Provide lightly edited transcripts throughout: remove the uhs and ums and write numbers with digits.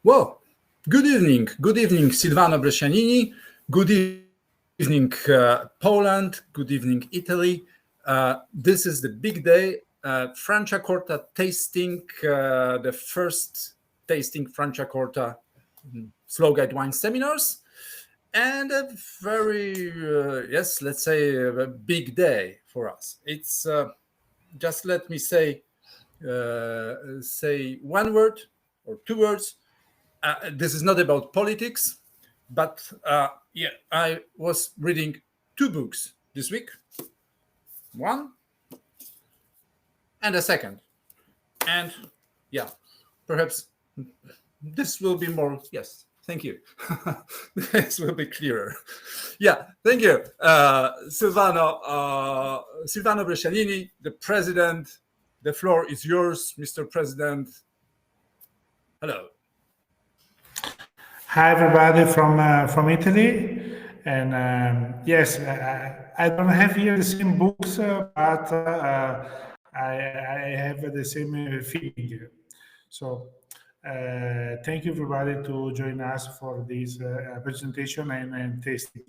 Well, good evening, Silvano Brescianini. Good evening, Poland. Good evening, Italy. This is the big day. Franciacorta tasting, the first tasting Franciacorta slow guide wine seminars, and a very, let's say, a big day for us. It's just let me say one word or two words. This is not about politics, but I was reading two books this week, one and a second, and perhaps this will be more. Yes, thank you. This will be clearer. Yeah, thank you, Silvano Brescianini, the president. The floor is yours, Mr. President. Hello. Hi, everybody from Italy, and yes, I don't have here the same books, but I have the same feeling. So thank you, everybody, to join us for this presentation and tasting.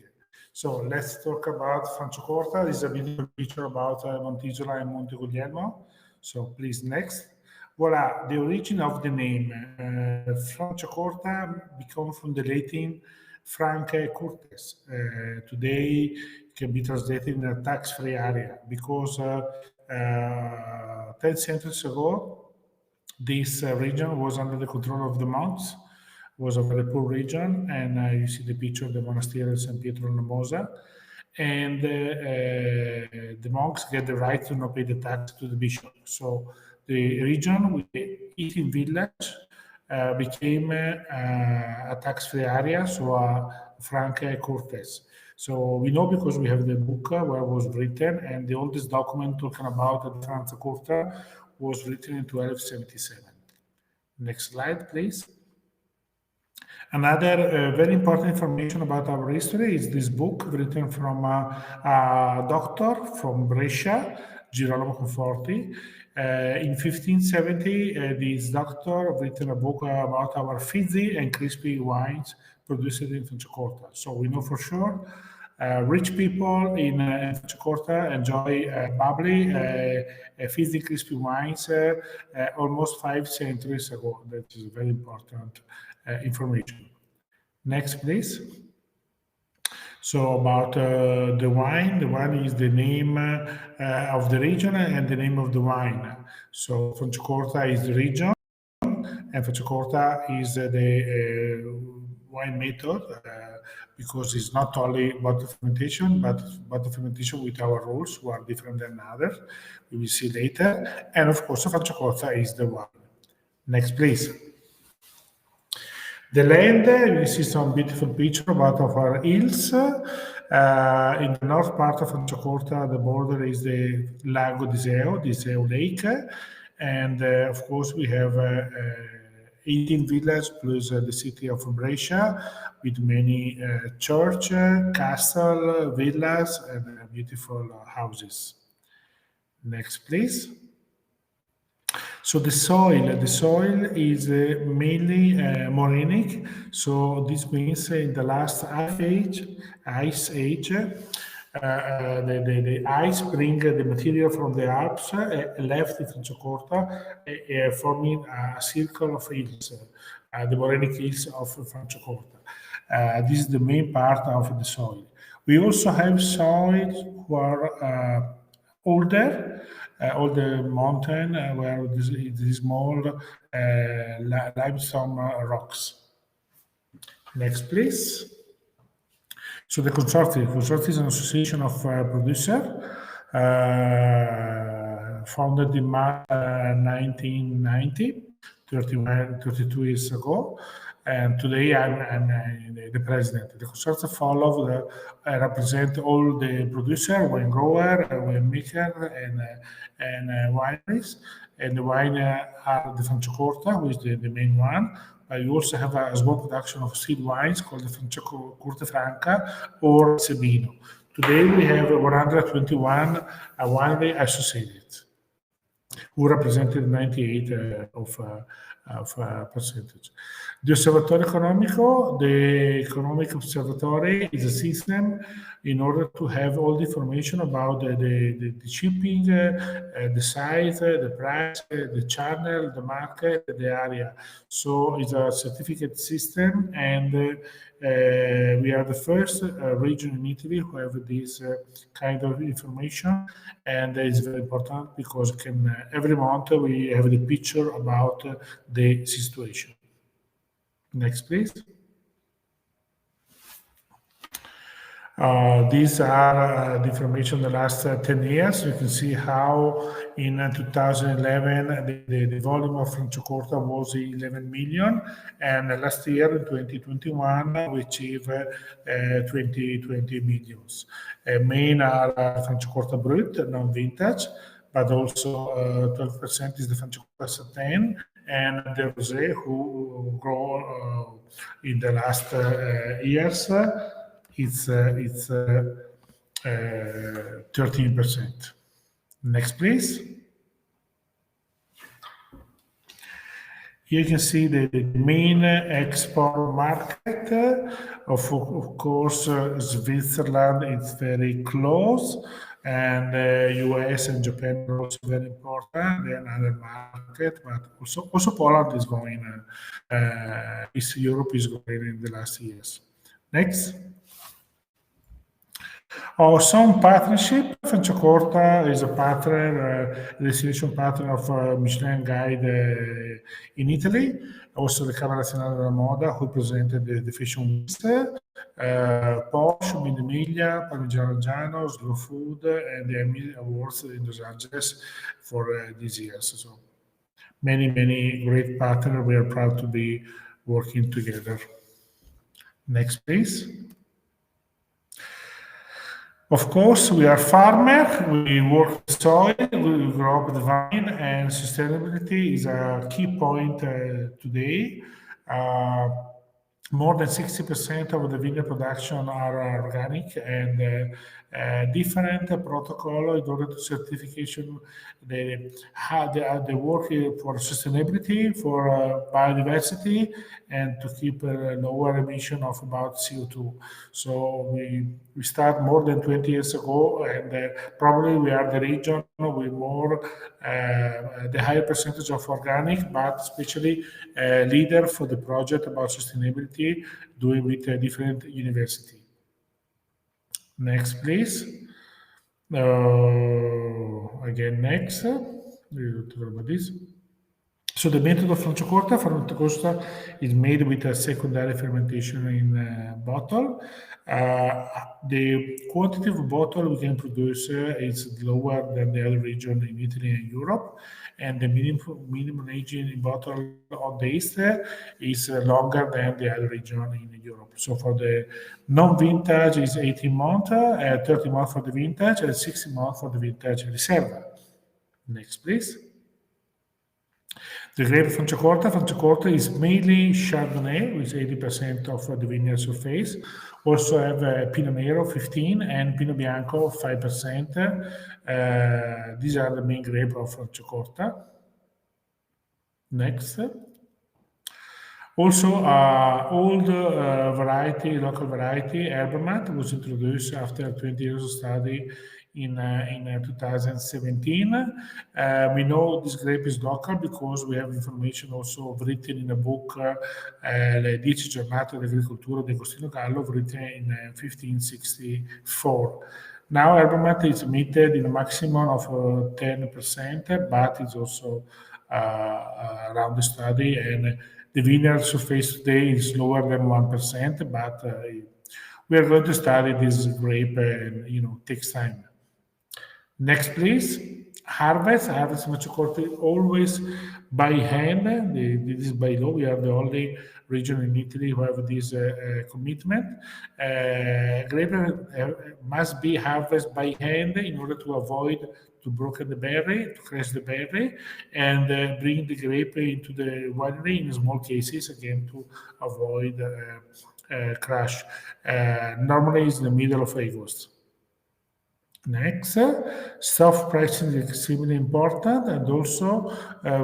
So let's talk about Franciacorta. This is a beautiful picture about Montisola and Monte Guglielmo. So please, next. Voila, the origin of the name. Franciacorta comes from the Latin Franciacorta. Today it can be translated in a tax-free area because 10 centuries ago, this region was under the control of the monks. It was a very poor region, and you see the picture of the monastery of San Pietro Namosa. And the monks get the right to not pay the tax to the bishop. So the region with the 18 village became a tax-free area, so a Franciacorta. So we know because we have the book where it was written, and the oldest document talking about the Franciacorta was written in 1277. Next slide, please. Another very important information about our history is this book written from a doctor from Brescia, Girolamo Conforti. In 1570, this doctor written a book about our fizzy and crispy wines produced in Franciacorta. So we know for sure rich people in Franciacorta enjoy bubbly, fizzy, crispy wines almost 5 centuries ago. That is very important information. Next, please. So about the wine is the name of the region and the name of the wine. So Franciacorta is the region, and Franciacorta is the wine method because it's not only bottle fermentation, but bottle fermentation with our rules, who are different than others. We will see later. And of course, Franciacorta is the wine. Next, please. The land, you see some beautiful picture about of our hills. In the north part of Franciacorta, the border is the Lago di Seo Lake. And of course, we have 18 villages plus the city of Brescia with many church, castle, villas, and beautiful houses. Next, please. So the soil is mainly morenic. So this means in the last ice age, the ice bring the material from the Alps left in Franciacorta, forming a circle of hills, the morenic hills of Franciacorta. This is the main part of the soil. We also have soils who are older mountain where these small limestone rocks. Next, please. So the consortium is an association of producers founded in March 1990, 32 years ago. And today I'm the president. The consortium represent all the producer, wine grower, wine maker, and wineries. And the wine are the Franciacorta, who is the main one. You also have a small production of seed wines called the Franciacorta Franca or Sebino. Today we have 121 winery associated, who represented 98 of percentage. The Osservatorio Economico, the economic observatory is a system in order to have all the information about the shipping, the size, the price, the channel, the market, the area. So it's a certificate system, and we are the first region in Italy who have this kind of information, and it's very important because every month we have the picture about the situation. Next, please. These are the information the last 10 years. You can see how in 2011 the volume of Franciacorta was 11 million, and last year in 2021 we achieved 20 millions. Main are Franciacorta Brut, non-vintage, but also 12% is the Franciacorta Satin, and the Rosé, who grow in the last years. It's 13%. Next, please. Here you can see the main export market. Of course, Switzerland is very close, and US and Japan are also very important. Then other market, but also Poland is growing. East Europe is growing in the last years. Next. Some partnership. Franciacorta is a partner, destination partner of Michelin Guide in Italy. Also the Camera Nazionale della Moda, who presented the fashion weeks. Porsche, Minimiglia, Parmigiano Reggiano, Slow Food, and the Emmy Awards in Los Angeles for these years. So many great partners. We are proud to be working together. Next, please. Of course, we are farmer, we work the soil, we grow up the vine, and sustainability is a key point today. More than 60% of the vineyard production are organic, and different protocol in order to certification the work for sustainability, for biodiversity, and to keep a lower emission of about CO2. So we start more than 20 years ago, and probably we are the region with more the higher percentage of organic, but especially leader for the project about sustainability, doing with a different university. Next, please. Again, next. We'll talk about this. So the method of Franciacorta is made with a secondary fermentation in bottle. The quantity of bottle we can produce is lower than the other region in Italy and Europe, and the minimum aging in bottle on the East is longer than the other region in Europe. So for the non-vintage is 18 months, 30 months for the vintage, and 60 months for the vintage Riserva. Next, please. The grape Franciacorta is mainly Chardonnay, with 80% of the vineyard surface. Also have Pinot Nero 15 and Pinot Bianco 5%. These are the main grape of Franciacorta. Next. Also, old variety, local variety, Herbermat, was introduced after 20 years of study in 2017. We know this grape is local because we have information also written in a book, Le 10 giornate dell'agricoltura di Agostino Gallo, written in 1564. Now, Herbermat is emitted in a maximum of 10%, but it's also around the study, and the vineyard surface today is lower than 1%, but we are going to study this grape, and takes time. Next, please. Harvest Franciacorta always by hand. This is by law. We are the only region in Italy who have this commitment. Grape must be harvested by hand in order to avoid to broken the berry, to crash the berry, and bring the grape into the winery in small cases, again, to avoid crash. Normally it's in the middle of August. Next, soft pricing is extremely important, and also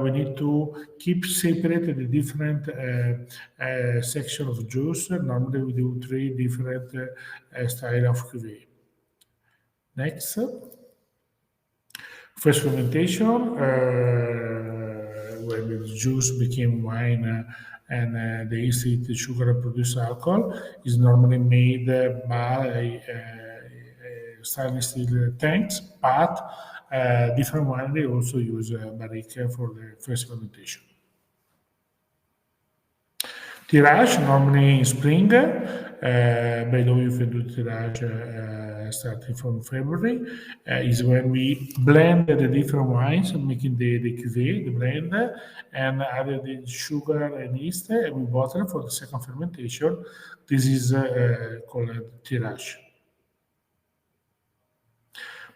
we need to keep separate the different section of juice. Normally, we do 3 different style of cuvee. Next, first fermentation, when the juice became wine and the yeast eat the sugar and produce alcohol, is normally made by stainless steel tanks, but different winery also use barrique for the first fermentation. Tirage, normally in spring, by the way, you can do tirage starting from February, is when we blend the different wines, making the cuvee, the blend, and add the sugar and yeast, and we bottle for the second fermentation. This is called tirage.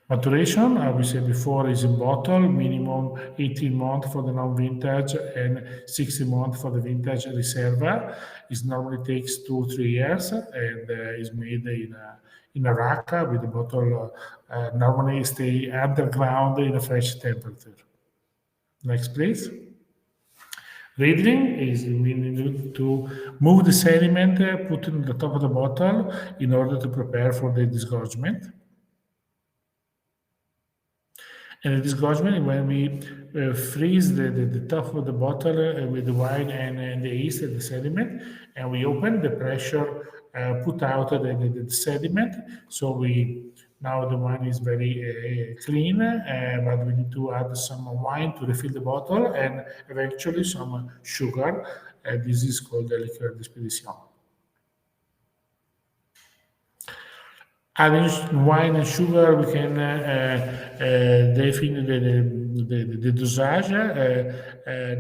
Maturation, I we said before, is in bottle, minimum 18 months for the non-vintage and 60 months for the vintage Riserva. It normally takes 2-3 years and is made in a rack with the bottle normally stay underground in a fresh temperature. Next, please. Riddling is we need to move the sediment, put it on the top of the bottle in order to prepare for the disgorgement. And the disgorgement is when we freeze the top of the bottle with the wine and the yeast and the sediment, and we open the pressure, put out the sediment. So now the wine is very clean, but we need to add some wine to refill the bottle and eventually some sugar. This is called the liqueur d'expédition. Adding wine and sugar, we can define the dosage.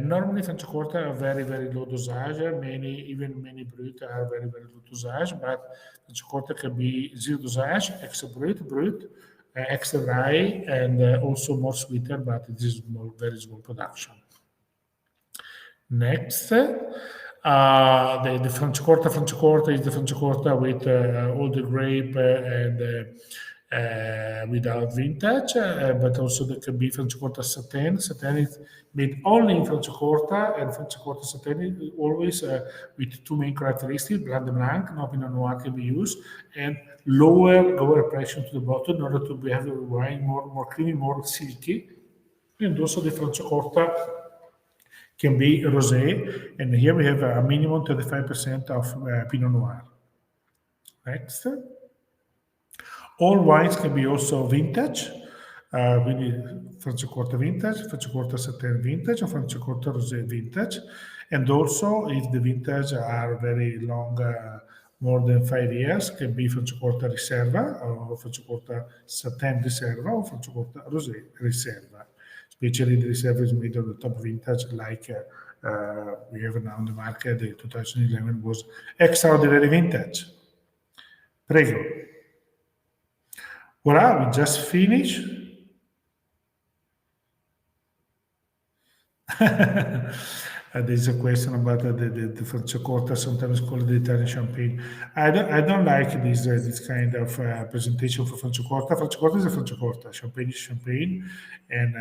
Normally, Franciacorta are very, very low dosage. Many brut are very, very low dosage, but Franciacorta can be zero dosage, extra brut, extra dry, and also more sweeter, but it is very small production. Next, the Franciacorta is the Franciacorta with all the grape and without vintage, but also there can be Franciacorta Satin. Satin is made only in Franciacorta, and Franciacorta Satin is always with 2 main characteristics: Blanc de Blanc, no Pinot Noir can be used, and lower pressure to the bottle in order to have the wine more creamy, more silky. And also the Franciacorta can be rosé, and here we have a minimum 35% of Pinot Noir. Next. All wines can be also vintage, quindi Franciacorta vintage, Franciacorta Satin vintage, or Franciacorta Rosé vintage. And also, if the vintage are very long, more than 5 years, can be Franciacorta Riserva, or Franciacorta Satin Riserva, or Franciacorta Rosé Riserva. Especially the Riserva is made of the top vintage, like we have now on the market. The 2011 was extraordinary vintage. Prego. Voilà, we just finished. There's a question about the Franciacorta, sometimes called the Italian champagne. I don't like this kind of presentation for Franciacorta. Franciacorta is a Franciacorta. Champagne is champagne. And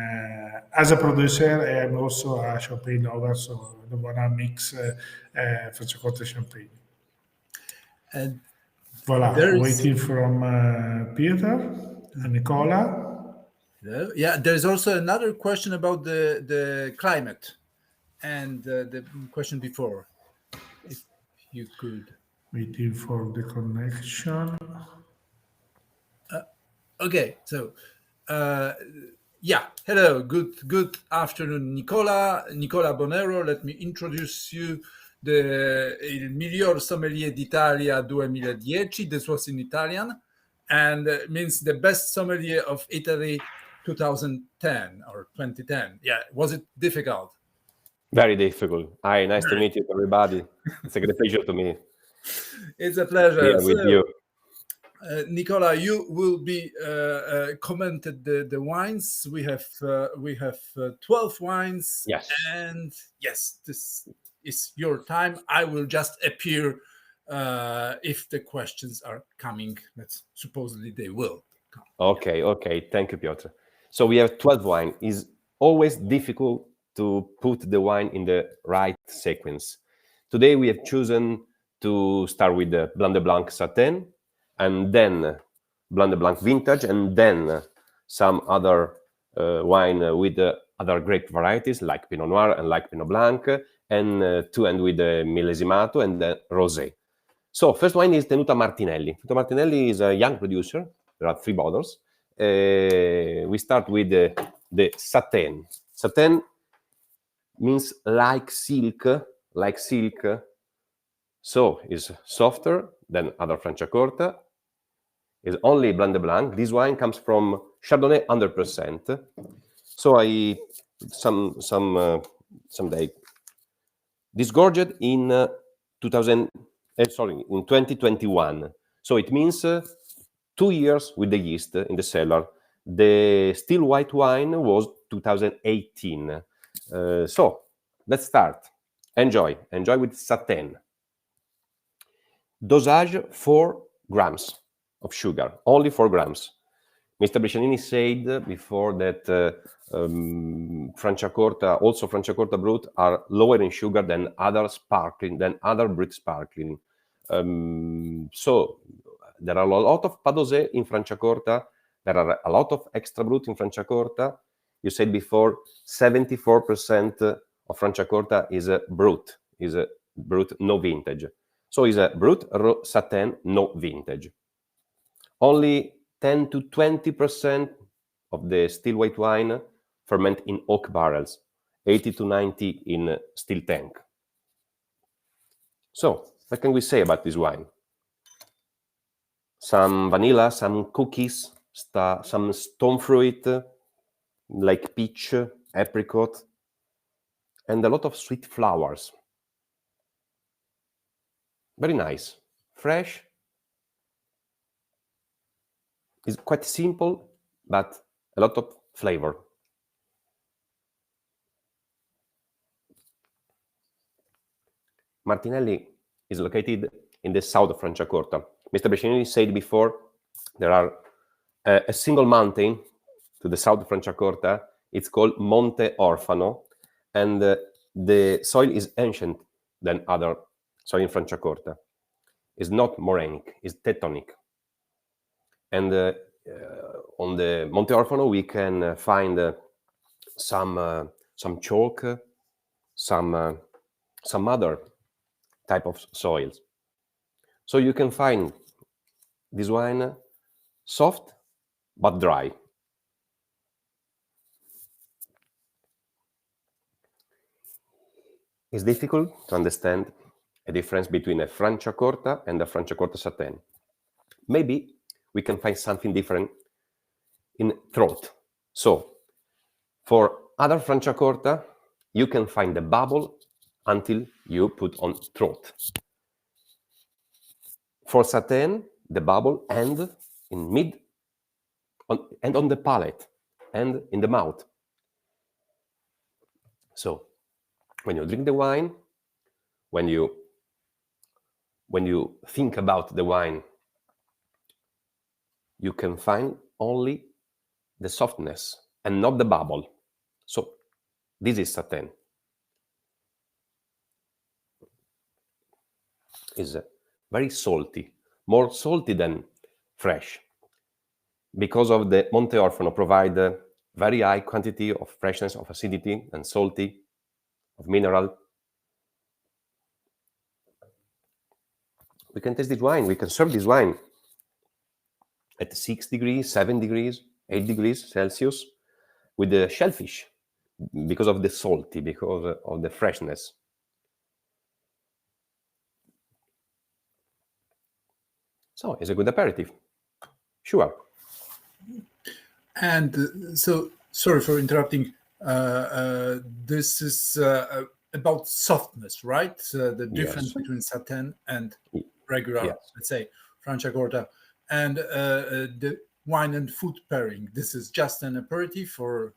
as a producer, I am also a champagne lover, so I don't want to mix Franciacorta champagne. And voilà, waiting from Peter and Nicola. Yeah, there's also another question about the climate. And the question before, if you could. Waiting for the connection. Okay, so yeah, hello, good afternoon, Nicola Bonero. Let me introduce you il miglior sommelier d'Italia 2010. This was in Italian, and means the best sommelier of Italy 2010 or 2010. Yeah, was it difficult? Very difficult. Hi, nice to meet you, everybody. It's a great pleasure to me. It's a pleasure. Yeah, with you. Nicola, you will be commented the wines. We have 12 wines. Yes. And yes, this is your time. I will just appear if the questions are coming. Let's supposedly they will Okay. Thank you, Piotr. So we have 12 wine. It's always difficult to put the wine in the right sequence. Today we have chosen to start with the Blanc de Blanc Satin, and then Blanc de Blanc Vintage, and then some other wine with other grape varieties like Pinot Noir and like Pinot Blanc, and to end with the Millesimato and the Rosé. So first wine is Tenuta Martinelli. Tenuta Martinelli is a young producer. There are 3 bottles. We start with the Satin. Satin means like silk, So it's softer than other Franciacorta. It's only Blanc de Blanc. This wine comes from Chardonnay 100%. So I someday disgorged in 2021. So it means 2 years with the yeast in the cellar. The still white wine was 2018. So let's start. Enjoy with Satin. Dosage 4 grams of sugar, only 4 grams. Mr. Brescianini said before that Franciacorta Brut are lower in sugar than other Brut sparkling. So there are a lot of Padosé in Franciacorta. There are a lot of Extra Brut in Franciacorta. You said before 74% of Franciacorta is a Brut, no vintage. So it's a Brut Satin, no vintage. Only 10 to 20% of the still white wine ferment in oak barrels, 80 to 90 in steel tank. So, what can we say about this wine? Some vanilla, some cookies, some stone fruit, like peach, apricot, and a lot of sweet flowers. Very nice, fresh. It's quite simple, but a lot of flavor. Martinelli is located in the south of Franciacorta. Mr. Brescianini said before there are a single mountain to the south of Franciacorta. It's called Monte Orfano, and the soil is ancient than other soil in Franciacorta. It's not morainic, it's tectonic. And on the Monte Orfano we can find some chalk, some other type of soils. So you can find this wine soft but dry. It's difficult to understand a difference between a Franciacorta and a Franciacorta Satin. Maybe we can find something different in throat. So for other Franciacorta, you can find the bubble until you put on throat. For Satin, the bubble ends in mid and on the palate and in the mouth. So when you drink the wine, when you think about the wine, you can find only the softness and not the bubble. So this is Satin. It's very salty, more salty than fresh, because of the Monte Orfano provide a very high quantity of freshness, of acidity and salty, of mineral. We can taste this wine, we can serve this wine at 6 degrees, 7 degrees, 8 degrees Celsius with the shellfish, because of the salty, because of the freshness. So it's a good aperitif, sure. And so, sorry for interrupting. This is about softness, right? The difference between Satin and regular, let's say, Franciacorta, and the wine and food pairing. This is just an aperitif, or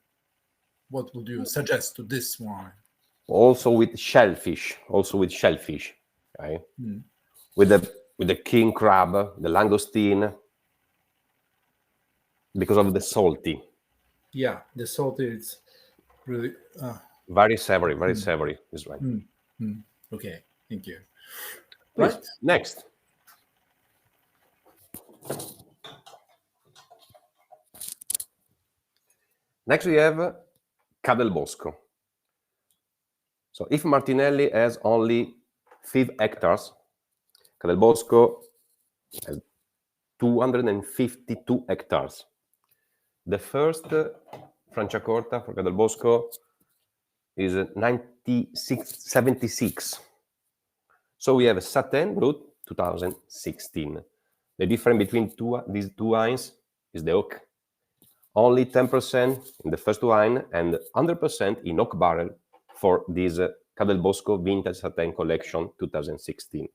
what would you suggest to this wine? Also with shellfish, right? With the king crab, the langoustine. because of the salty. Yeah, the salt is really Very savory, this wine. okay. Thank you. Please, Right. next. Next we have Ca del Bosco. So if Martinelli has only 5 hectares, Ca del Bosco has 252 hectares. The first Franciacorta for Ca del Bosco is 76. So we have a Satin Brut 2016. The difference between these two wines is the oak. Only 10% in the first wine and 100% in oak barrel for this Ca del Bosco Vintage Satin Collection 2016.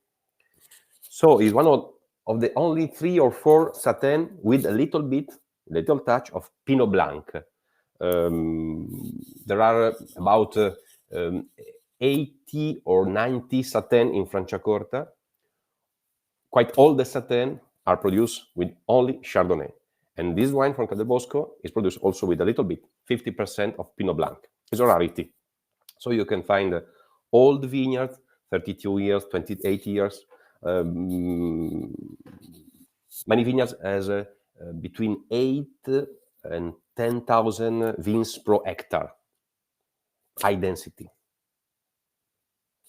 So it's one of the only 3 or 4 Satin with a little touch of Pinot Blanc. There are about 80 or 90 Satin in Franciacorta. Quite all the Satin are produced with only Chardonnay. And this wine from Ca del Bosco is produced also with a little bit, 50% of Pinot Blanc. It's a rarity. So you can find old vineyards, 32 years, 28 years. Many vineyards has between 8 and 10,000 vines per hectare. High density.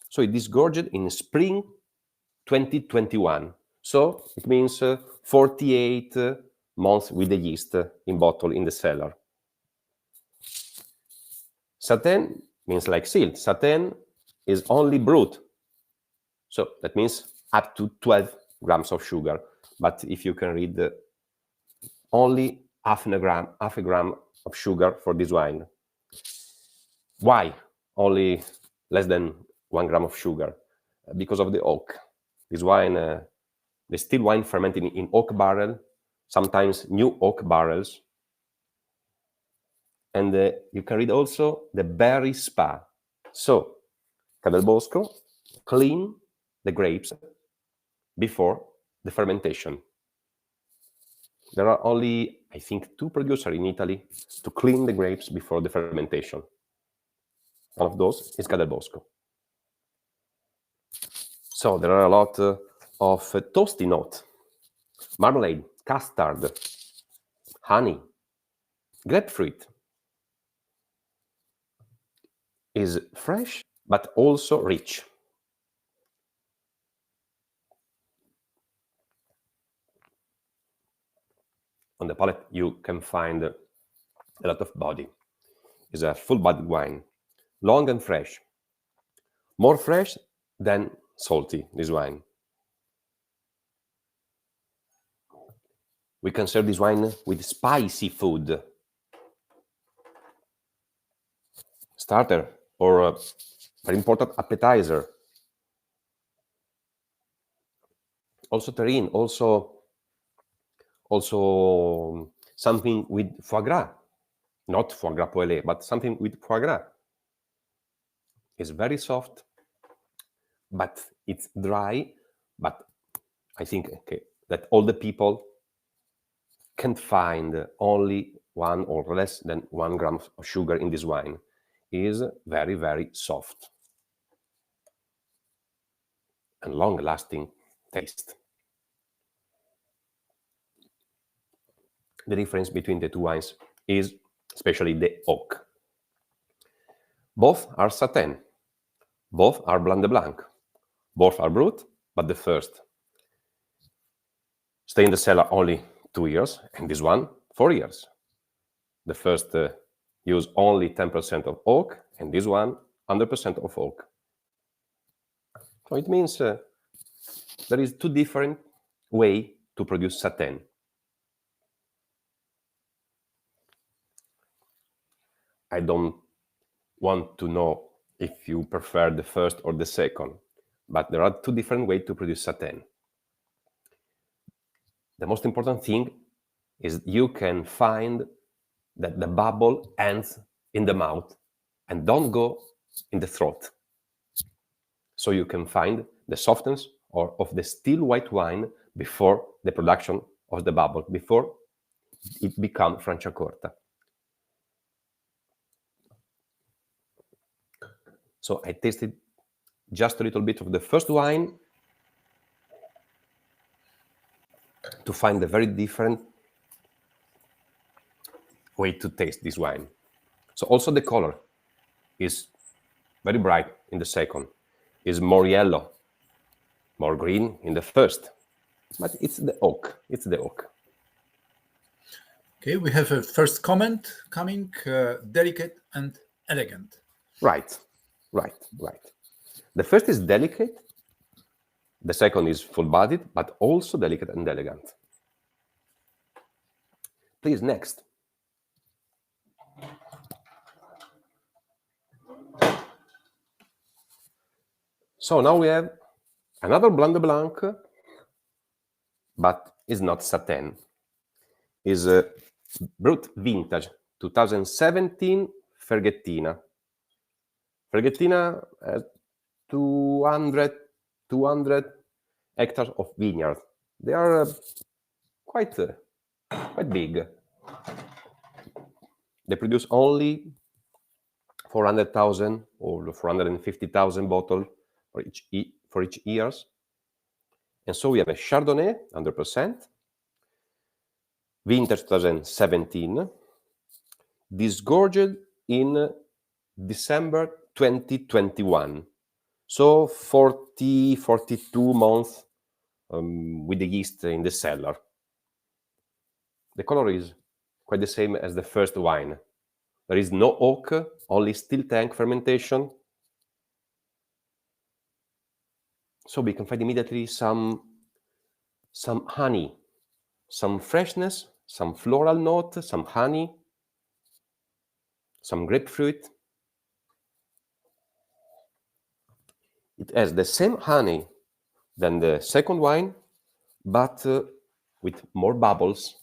So it is gorged in spring 2021. So it means 48 months with the yeast in bottle in the cellar. Satin means like seal. Satin is only brut. So that means up to 12 grams of sugar. But if you can read only half a gram of sugar for this wine. Why only less than 1 gram of sugar? Because of the oak. This wine, the still wine fermented in oak barrel, sometimes new oak barrels. And you can read also the berry spa. So, Ca del Bosco clean the grapes before the fermentation. There are only, I think, 2 producers in Italy to clean the grapes before the fermentation. One of those is Ca del Bosco. So there are a lot of toasty notes. Marmalade, custard, honey, grapefruit. Is fresh, but also rich. On the palate, you can find a lot of body. It's a full-bodied wine, long and fresh. More fresh than salty, this wine. We can serve this wine with spicy food. Starter or a very important appetizer. Also terrine, also something with foie gras. Not foie gras poêlé, but something with foie gras. It's very soft, but it's dry. But I think that all the people can find only 1 or less than 1 gram of sugar in this wine. It is very, very soft and long-lasting taste. The difference between the 2 wines is especially the oak. Both are Satin. Both are Blanc de Blanc. Both are brut, but the first stay in the cellar only 2 years, and this one 4 years. The first use only 10% of oak, and this one 100% of oak. So it means there is 2 different ways to produce Satin. I don't want to know if you prefer the first or the second, but there are 2 different ways to produce Satin. The most important thing is you can find that the bubble ends in the mouth and don't go in the throat. So you can find the softness of the still white wine before the production of the bubble, before it become Franciacorta. So I tasted just a little bit of the first wine to find a very different way to taste this wine. So also the color is very bright in the second, is more yellow, more green in the first, but it's the oak. It's the oak. Okay, we have a first comment coming, delicate and elegant. Right. The first is delicate. The second is full-bodied, but also delicate and elegant. Please, next. So now we have another Blanc de Blanc, but it's not Satin. Is a Brut Vintage 2017 Ferghettina. Ferghettina has 200 hectares of vineyard. They are quite big. They produce only 400,000 or 450,000 bottles for each years. And so we have a Chardonnay, 100%, vintage 2017, disgorged in December 2021. So 42 months with the yeast in the cellar. The color is quite the same as the first wine. There is no oak, only still tank fermentation. So we can find immediately some honey, some freshness, some floral note, some honey, some grapefruit. It has the same honey than the second wine, but with more bubbles,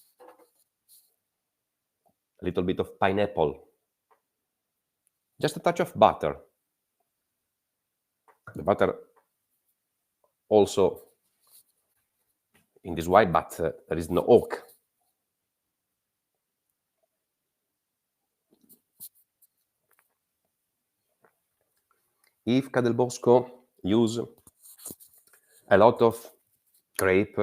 a little bit of pineapple, just a touch of butter. The butter also in this wine, but there is no oak. If Ca del Bosco use a lot of grape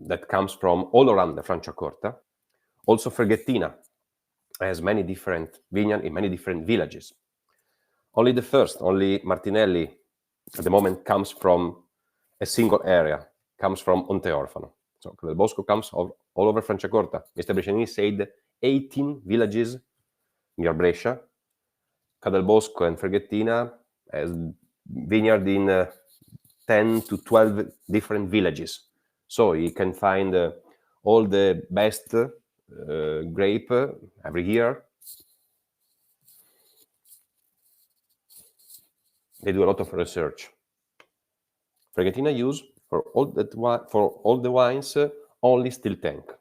that comes from all around the Franciacorta, also Ferghettina has many different vineyards in many different villages. Only the first, only Martinelli, at the moment comes from a single area, comes from Monteorfano. So Ca del Bosco comes all over Franciacorta. Mr. Brescianini said 18 villages near Brescia. Ca del Bosco and Ferghettina has vineyard in 10 to 12 different villages. So you can find all the best grape every year. They do a lot of research. Ferghettina use for all the wines only still tank.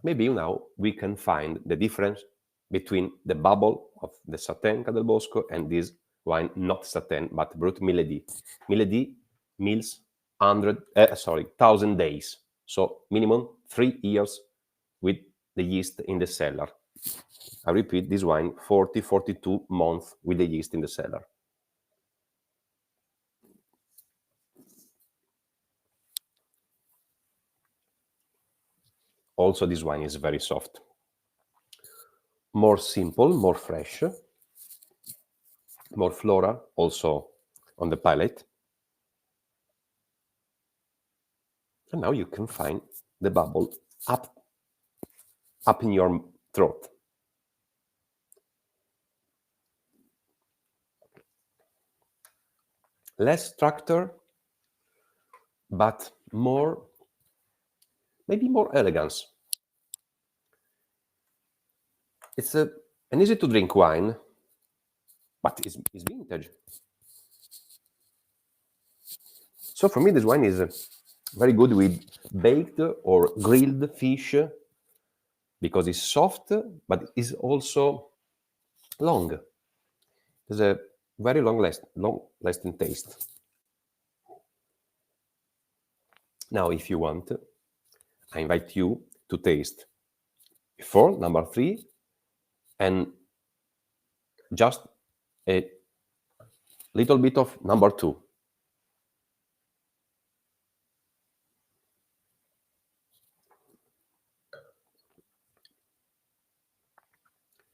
Maybe now we can find the difference between the bubble of the Satin Ca del Bosco and this wine, not Satin, but Brut Milady. Milady means 1,000 days. So minimum 3 years with the yeast in the cellar. I repeat, this wine, 42 months with the yeast in the cellar. Also, this wine is very soft. More simple, more fresh, more floral, also on the palate. And now you can find the bubble up in your throat. Less structure, but maybe more elegance. It's an easy to drink wine, but it's vintage. So for me, this wine is very good with baked or grilled fish because it's soft, but it's also long. There's a very long lasting taste. Now, if you want, I invite you to taste before number 3 and just a little bit of number 2.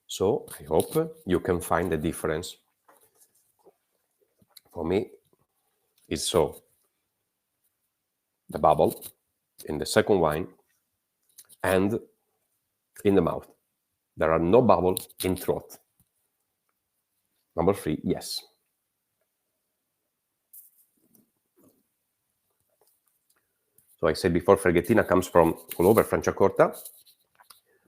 So I hope you can find the difference. For me, it's so. The bubble in the second wine and in the mouth. There are no bubbles in throat. Number 3, yes. So I said before, Ferghettina comes from all over Franciacorta,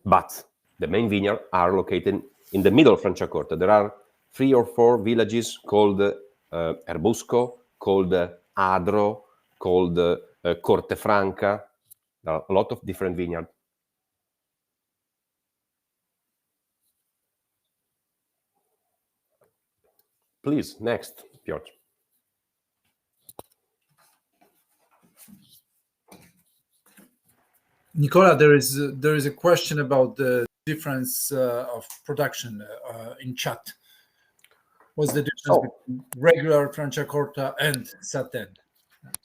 but the main vineyards are located in the middle of Franciacorta. There are 3 or 4 villages called Erbusco, called Adro, called Corte Franca. There are a lot of different vineyards. Please, next, Piotr. Nicola, there is a question about the difference of production in chat. What's the difference between regular Franciacorta and Satin?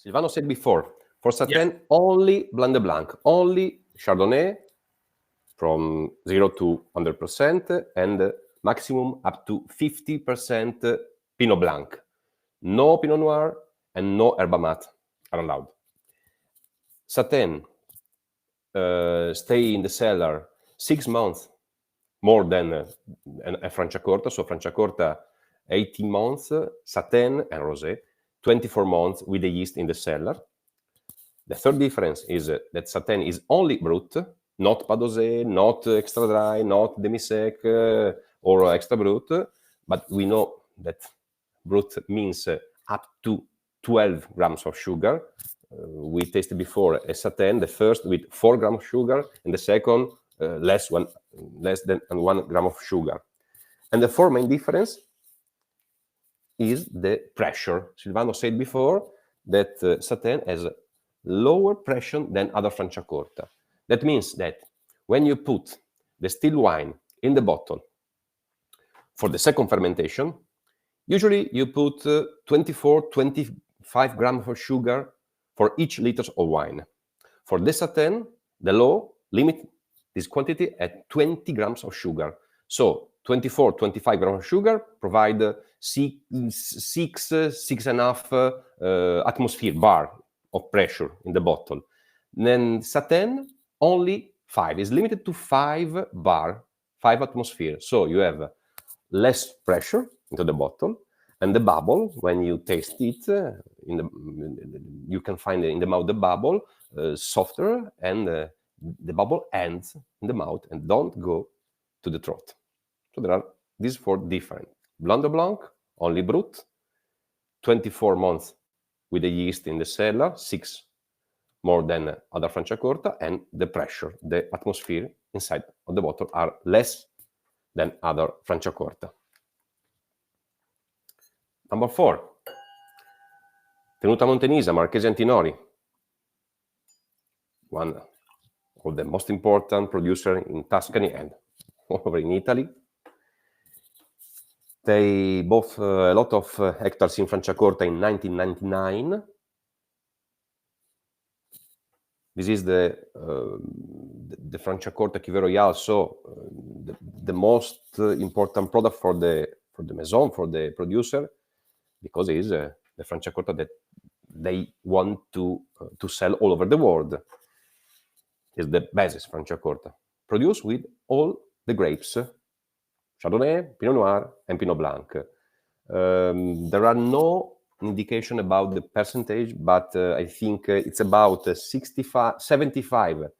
Silvano said before, for Satin, only Blanc de Blanc, only Chardonnay from 0 to 100% and maximum up to 50% Pinot Blanc. No Pinot Noir and no Herba Mate are allowed. Satin stay in the cellar 6 months more than a Franciacorta. So Franciacorta 18 months, Satin and Rosé 24 months with the yeast in the cellar. The third difference is that Satin is only brut, not Padosé, not extra dry, not demi-sec or extra brut. But we know that brut means up to 12 grams of sugar. We tasted before a Satin, the first with 4 grams of sugar, and the second less than 1 gram of sugar. And the fourth main difference is the pressure. Silvano said before that Satin has lower pressure than other Franciacorta. That means that when you put the still wine in the bottle for the second fermentation, usually you put 24-25 grams of sugar for each liter of wine. For the Satin, the law limit this quantity at 20 grams of sugar. So 24-25 grams of sugar provide 6.5 atmosphere bar of pressure in the bottle. Then Satin, only 5. Is limited to 5 bar, 5 atmosphere. So you have less pressure into the bottle, and the bubble, when you taste it, you can find in the mouth the bubble softer, and the bubble ends in the mouth and don't go to the throat. So there are these 4 different. Blanc de Blanc, only brut, 24 months with the yeast in the cellar, 6 more than other Franciacorta, and the pressure, the atmosphere inside of the bottle are less than other Franciacorta. Number 4, Tenuta Montenisa, Marchese Antinori, one of the most important producer in Tuscany and all over in Italy. They bought a lot of hectares in Franciacorta in 1999. This is the Franciacorta Cuvée Royale, so the most important product for the maison, for the producer, because it is the Franciacorta that they want to sell all over the world. It's the basis Franciacorta, produced with all the grapes, Chardonnay, Pinot Noir, and Pinot Blanc. There are no indication about the percentage, but I think it's about 75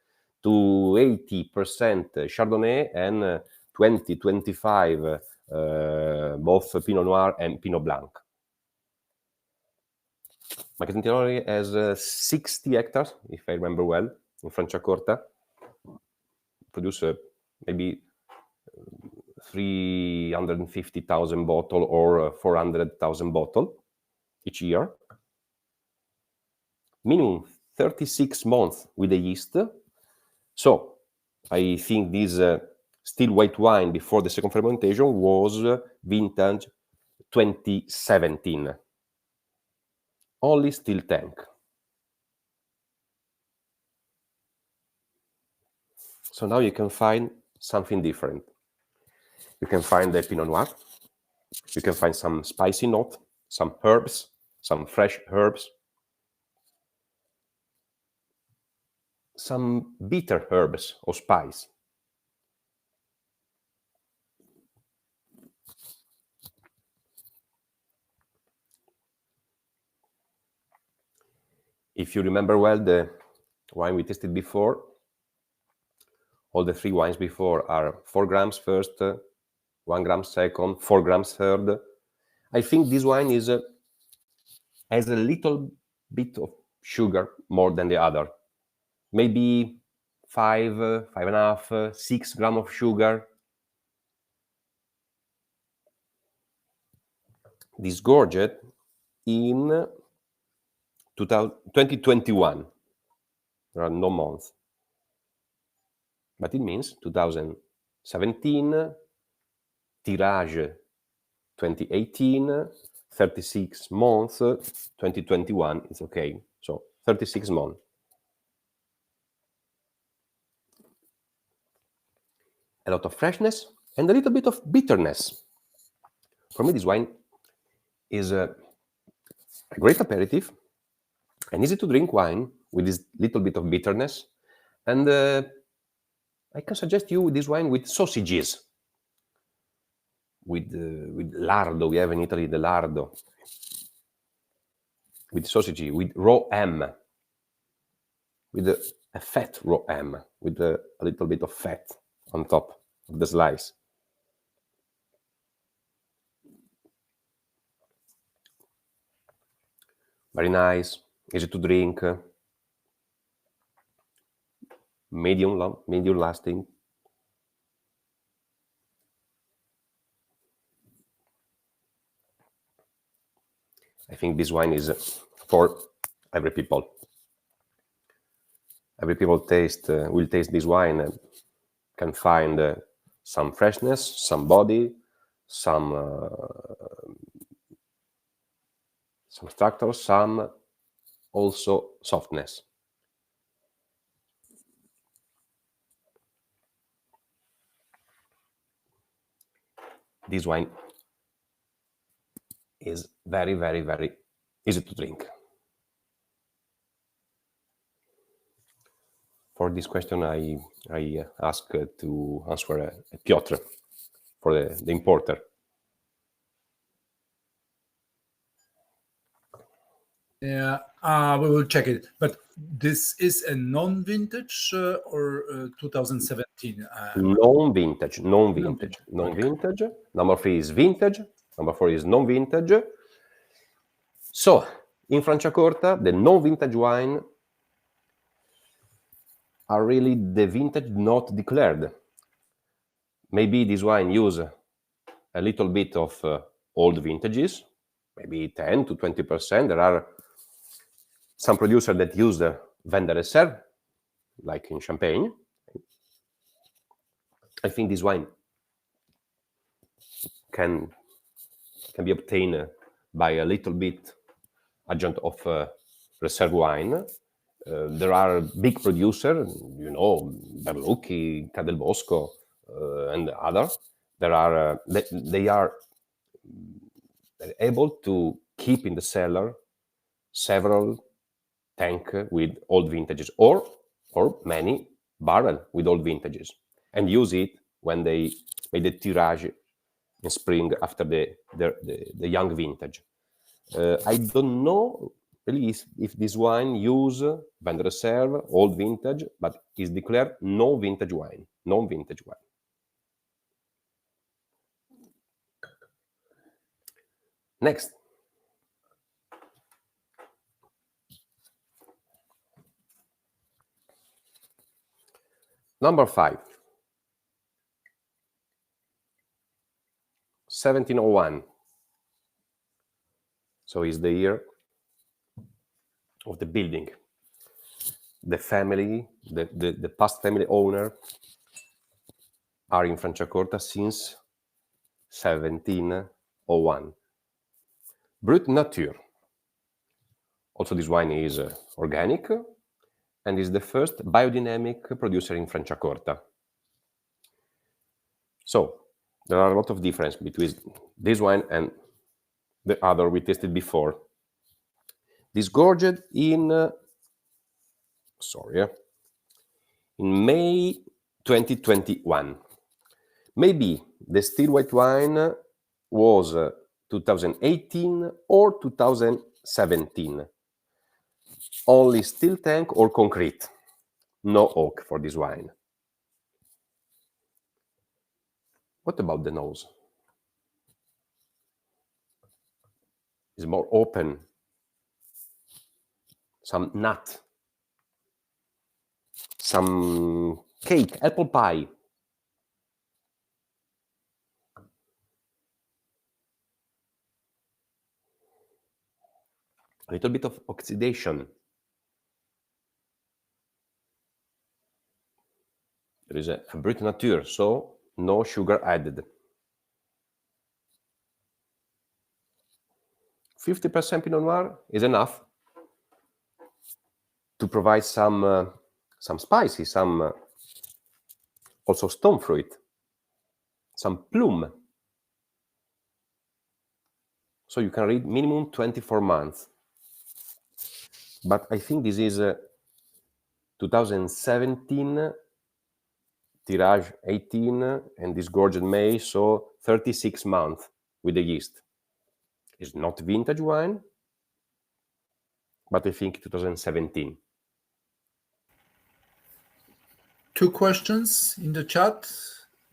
to 80% Chardonnay and 20-25 both Pinot Noir and Pinot Blanc. Marchese Antinori has 60 hectares, if I remember well, in Franciacorta. Produce maybe 350,000 bottles or 400,000 bottles each year. Minimum 36 months with the yeast. So I think this still white wine before the second fermentation was vintage 2017. Only still tank. So now you can find something different. You can find the Pinot Noir. You can find some spicy note, some herbs, some fresh herbs, some bitter herbs or spice. If you remember well the wine we tasted before, all the three wines before are 4 grams first, 1 gram second, 4 grams third. I think this wine has a little bit of sugar more than the other. Maybe 5, 5.5, 6 grams of sugar. This gorget in 2021. There are no months. But it means 2017, tirage 2018, 36 months, 2021 is okay. So 36 months. A lot of freshness and a little bit of bitterness. For me, this wine is a great aperitif, an easy to drink wine with this little bit of bitterness. And I can suggest you this wine with sausages. With lardo, we have in Italy the lardo. With sausage, with raw ham. With a fat raw ham, with a little bit of fat on top of the slice. Very nice, easy to drink, medium lasting. I think this wine is for every people. Every people will taste this wine and can find some freshness, some body, some structure, some also softness. This wine is very, very, very easy to drink. For this question, I ask to answer Piotr for the importer. Yeah, we will check it. But this is a non-vintage or 2017? Non-vintage. Non-vintage. Non-vintage. Number 3 is vintage. Number 4 is non-vintage. So, in Franciacorta, the non-vintage wine are really the vintage not declared. Maybe this wine use a little bit of old vintages, maybe 10 to 20%. There are some producers that use the vin de réserve, like in Champagne. I think this wine can be obtained by a little bit adjunct of reserve wine. There are big producers, Berlucchi, Ca del Bosco, and others. They are able to keep in the cellar several tank with old vintages, or many barrel with old vintages, and use it when they made the tirage in spring after the young vintage. I don't know really if this wine use vin de réserve, old vintage, but is declared no vintage wine, non-vintage wine. Next. Number 5. 1701. So is the year of the building. the family, the past family owner, are in Franciacorta since 1701. Brut Nature. Also, this wine is organic and is the first biodynamic producer in Franciacorta. So there are a lot of difference between this wine and the other we tasted before. Disgorged in in May 2021. Maybe the still white wine was 2018 or 2017. Only still tank or concrete. No oak for this wine. What about the nose? It's more open. Some nut. Some cake, apple pie. A little bit of oxidation. There is a Brut Nature, so no sugar added. 50% Pinot Noir is enough to provide some spices, some also stone fruit, some plume. So you can read minimum 24 months. But I think this is 2017, tirage 18, and disgorged May, so 36 months with the yeast. It's not vintage wine, but I think 2017. Two questions in the chat.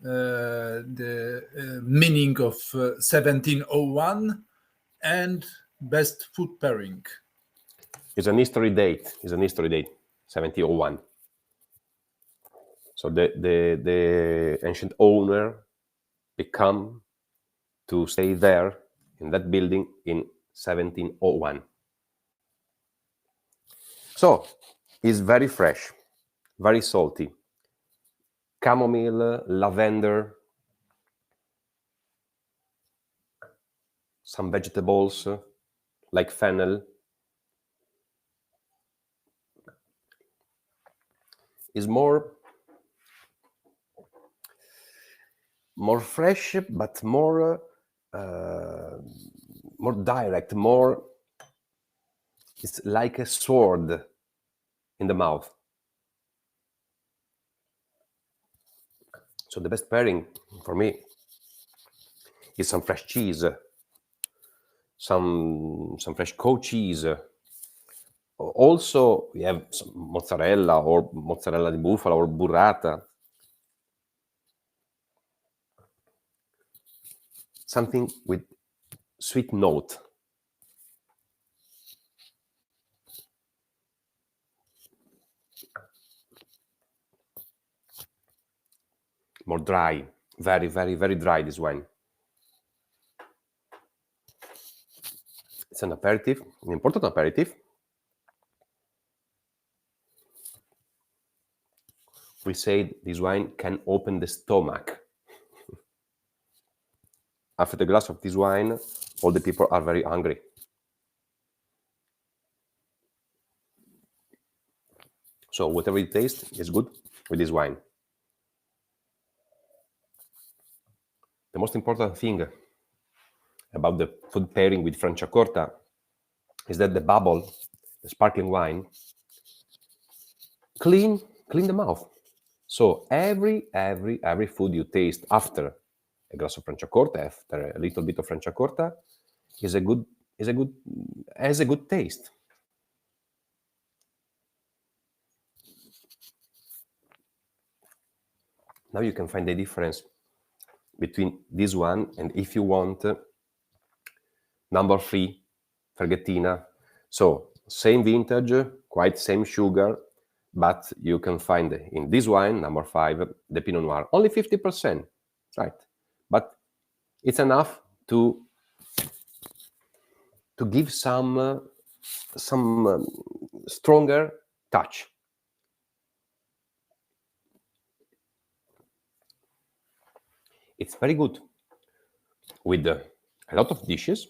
The meaning of 1701 and best food pairing. It's an history date. 1701. So the ancient owner become to stay there in that building in 1701. So it's very fresh, very salty. Chamomile, lavender, some vegetables like fennel. Is more fresh, but more direct. More, it's like a sword in the mouth. So the best pairing for me is some fresh cheese, some fresh cow cheese. Also, we have some mozzarella or mozzarella di bufala or burrata. Something with sweet note. More dry, very, very, very dry, this wine. It's an aperitif, an important aperitif. We said this wine can open the stomach. After the glass of this wine, all the people are very hungry. So whatever it tastes is good with this wine. The most important thing about the food pairing with Franciacorta is that the bubble, the sparkling wine, clean the mouth. So every food you taste after a glass of Franciacorta, after a little bit of Franciacorta, has a good taste. Now you can find the difference between this one and, if you want, number 3, Fergettina. So same vintage, quite same sugar, but you can find in this wine, number 5, the Pinot Noir, only 50%, right? But it's enough to give some stronger touch It's very good with a lot of dishes,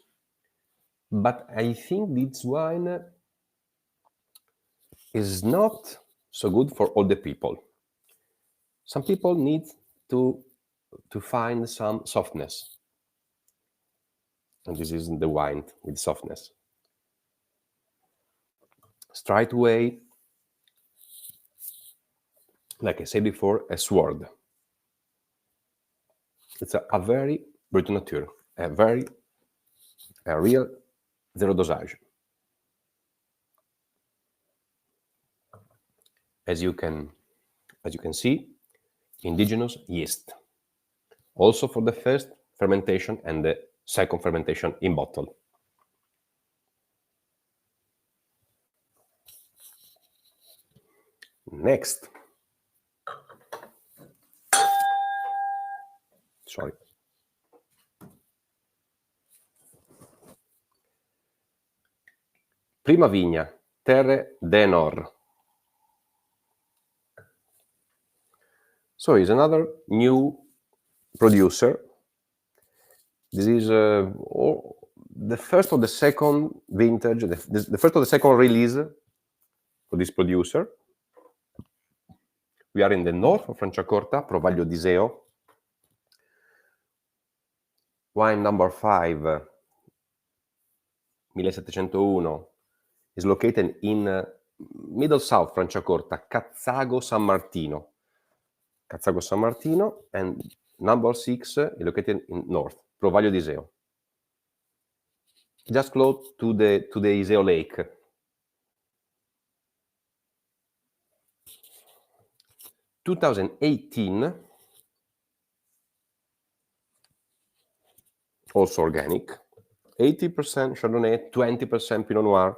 but I think this wine is not so good for all the people. Some people need to find some softness. And this isn't the wine with softness. Straight away, like I said before, a sword. It's a very Brut Nature, a real zero dosage. As you can see, indigenous yeast. Also for the first fermentation and the second fermentation in bottle. Next. Sorry. Prima Vigna, Terre d'Enor. So he's another new producer. This is the first or the second vintage, the first or the second release for this producer. We are in the north of Franciacorta, Provaglio di Seo. Wine number 5, 1701, is located in middle south Franciacorta, Cazzago San Martino. Cazzago San Martino, and number 6 is located in north, Provaglio di Seo. Just close to the Iseo Lake. In 2018, also organic, 80% Chardonnay, 20% Pinot Noir,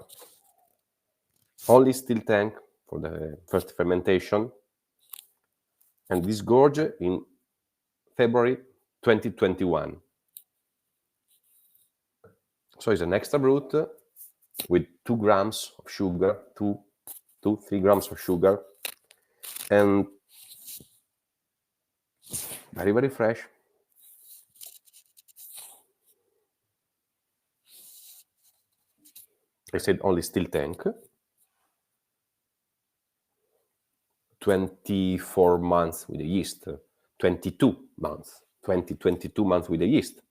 only steel tank for the first fermentation, and this gorge in February 2021. So it's an extra brut with 2 grams of sugar, 3 grams of sugar, and very, very fresh. I said only steel tank. 24 months with the yeast, 22 months with the yeast.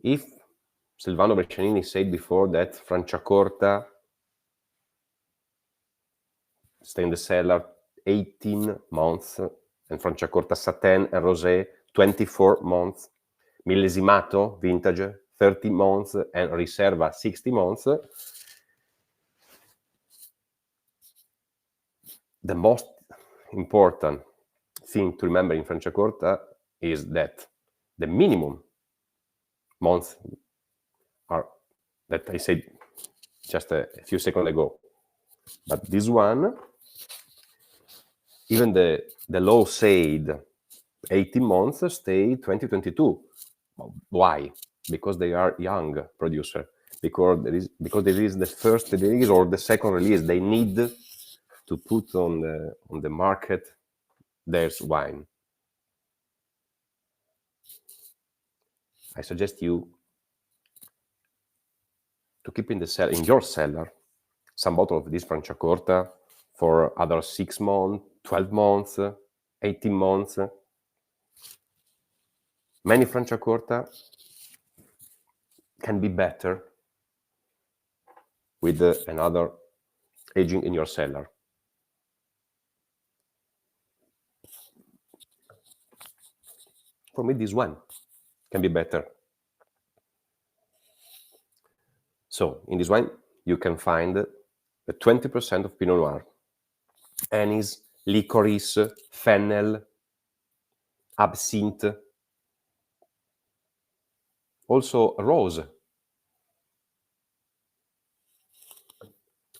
If Silvano Brescianini said before that Franciacorta stay in the cellar 18 months, and Franciacorta Satin and Rosé 24 months, Millesimato vintage 30 months, and Riserva 60 months, the most important thing to remember in Franciacorta is that the minimum months are that I said just a few seconds ago. But this one, even the law said 18 months, stay 2022. Why? Because they are young producer. Because there is the first release or the second release. They need to put on the market their wine. I suggest you to keep in your cellar some bottle of this Franciacorta for other 6 months, 12 months, 18 months. Many Franciacorta can be better with another aging in your cellar. For me, this one can be better. So, in this wine, you can find the 20% of Pinot Noir, anise, licorice, fennel, absinthe, also rose.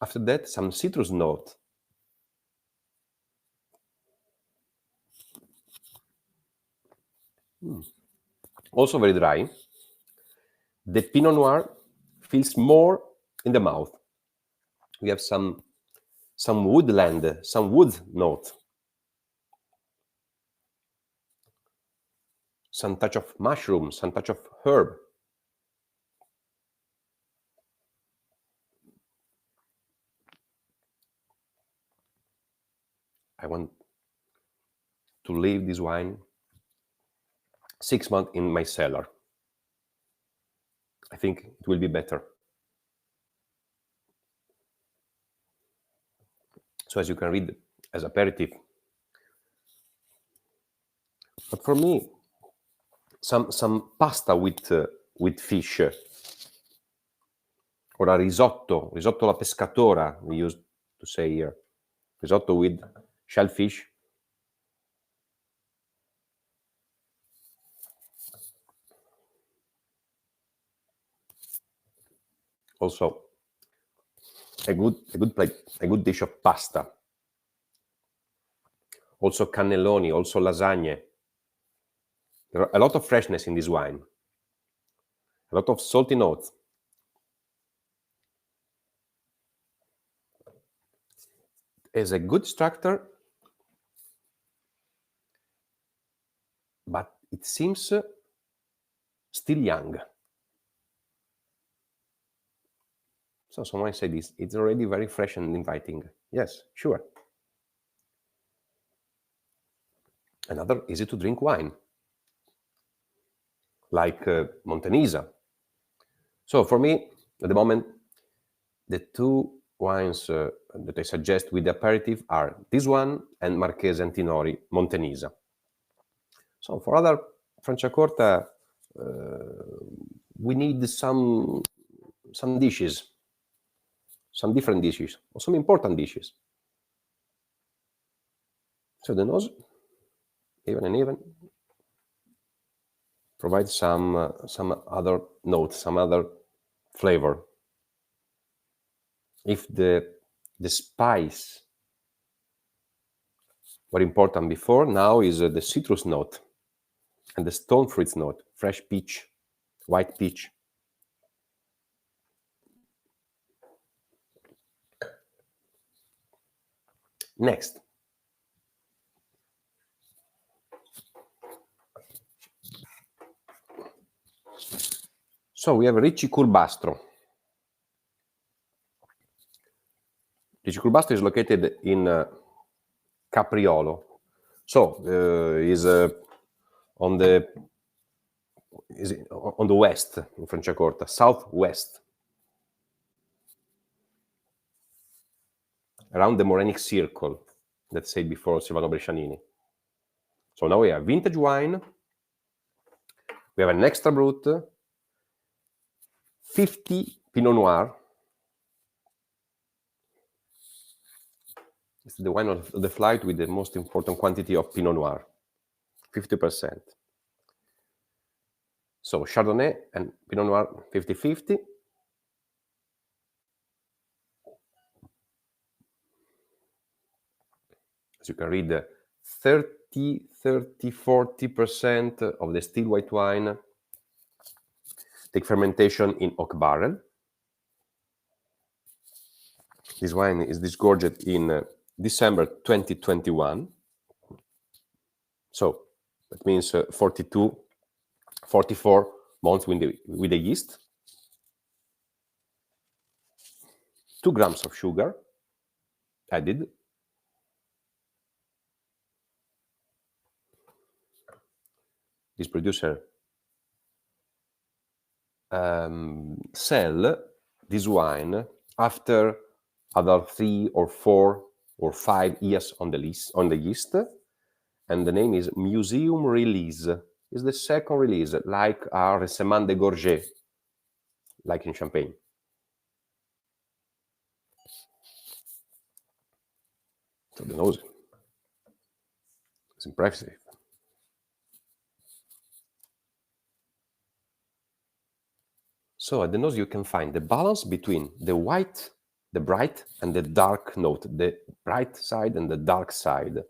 After that, some citrus note. Also very dry. The Pinot Noir feels more in the mouth. We have some woodland, some wood note. some touch of mushroom, some touch of herb. I want to leave this wine 6 months in my cellar. I think it will be better. So as you can read, as aperitif. But for me, some pasta with fish, or a risotto alla pescatora, we used to say here, risotto with shellfish. Also, a good plate, a good dish of pasta. Also cannelloni, also lasagne. There are a lot of freshness in this wine. A lot of salty notes. Has a good structure, but it seems still young. So someone said this, it's already very fresh and inviting. Yes, sure. Another easy to drink wine, like Montenisa. So for me, at the moment, the two wines that I suggest with the aperitif are this one and Marchese Antinori Montenisa. So for other Franciacorta, we need some dishes, some different dishes, or some important dishes. So the nose, even and even, provides some other notes, some other flavor. If the spice were important before, now is the citrus note and the stone fruits note, fresh peach, white peach. Next. So we have Ricci Curbastro. Ricci Curbastro is located in Capriolo. So is on the west in Franciacorta, southwest, around the Morenic Circle that said before Silvano Brescianini. So now we have vintage wine, we have an extra brut, 50 Pinot Noir. It's the wine of the flight with the most important quantity of Pinot Noir, 50%. So Chardonnay and Pinot Noir 50-50. As you can read, 40% of the still white wine take fermentation in oak barrel. This wine is disgorged in December 2021. So that means 44 months with the yeast. 2 grams of sugar added. This producer sell this wine after other 3 or 4 or 5 years on the yeast, and the name is Museum Release. It's the second release, like our Resseman de Gorget, like in Champagne. So the nose is impressive. So at the nose you can find the balance between the white, the bright, and the dark note, the bright side and the dark side.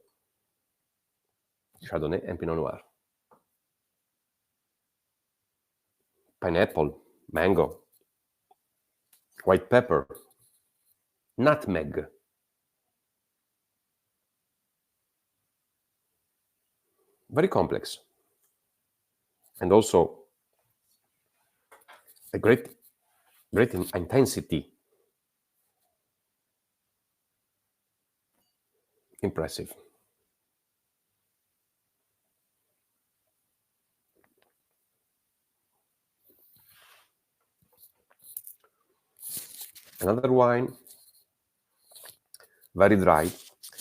Chardonnay and Pinot Noir. Pineapple, mango, white pepper, nutmeg. Very complex. and also a great intensity. Impressive. Another wine, very dry,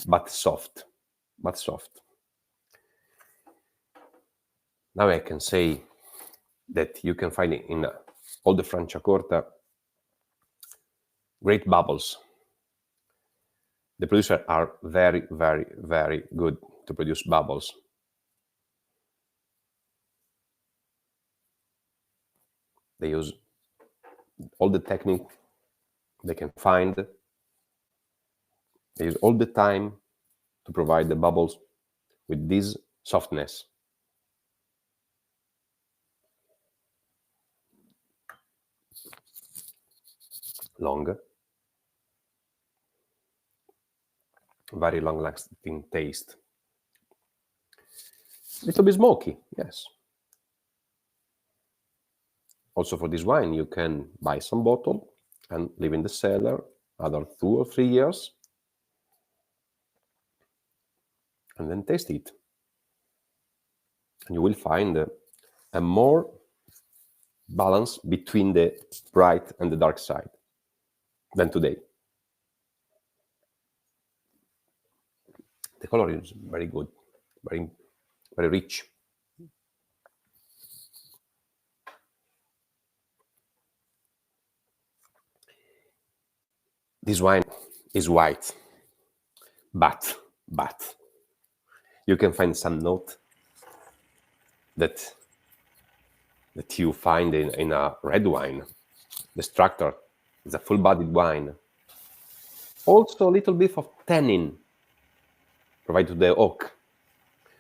but soft. Now I can say that you can find in all the Franciacorta great bubbles. The producers are very, very, very good to produce bubbles. They use all the technique they can find. They use all the time to provide the bubbles with this softness. Long, very long-lasting taste. Little bit smoky, yes. Also for this wine, you can buy some bottle and leave in the cellar another 2 or 3 years, and then taste it. And you will find a more balance between the bright and the dark side than today. The color is very good, very, very rich. This wine is white, but you can find some note that you find in a red wine. The structure is a full-bodied wine. Also a little bit of tannin provided to the oak.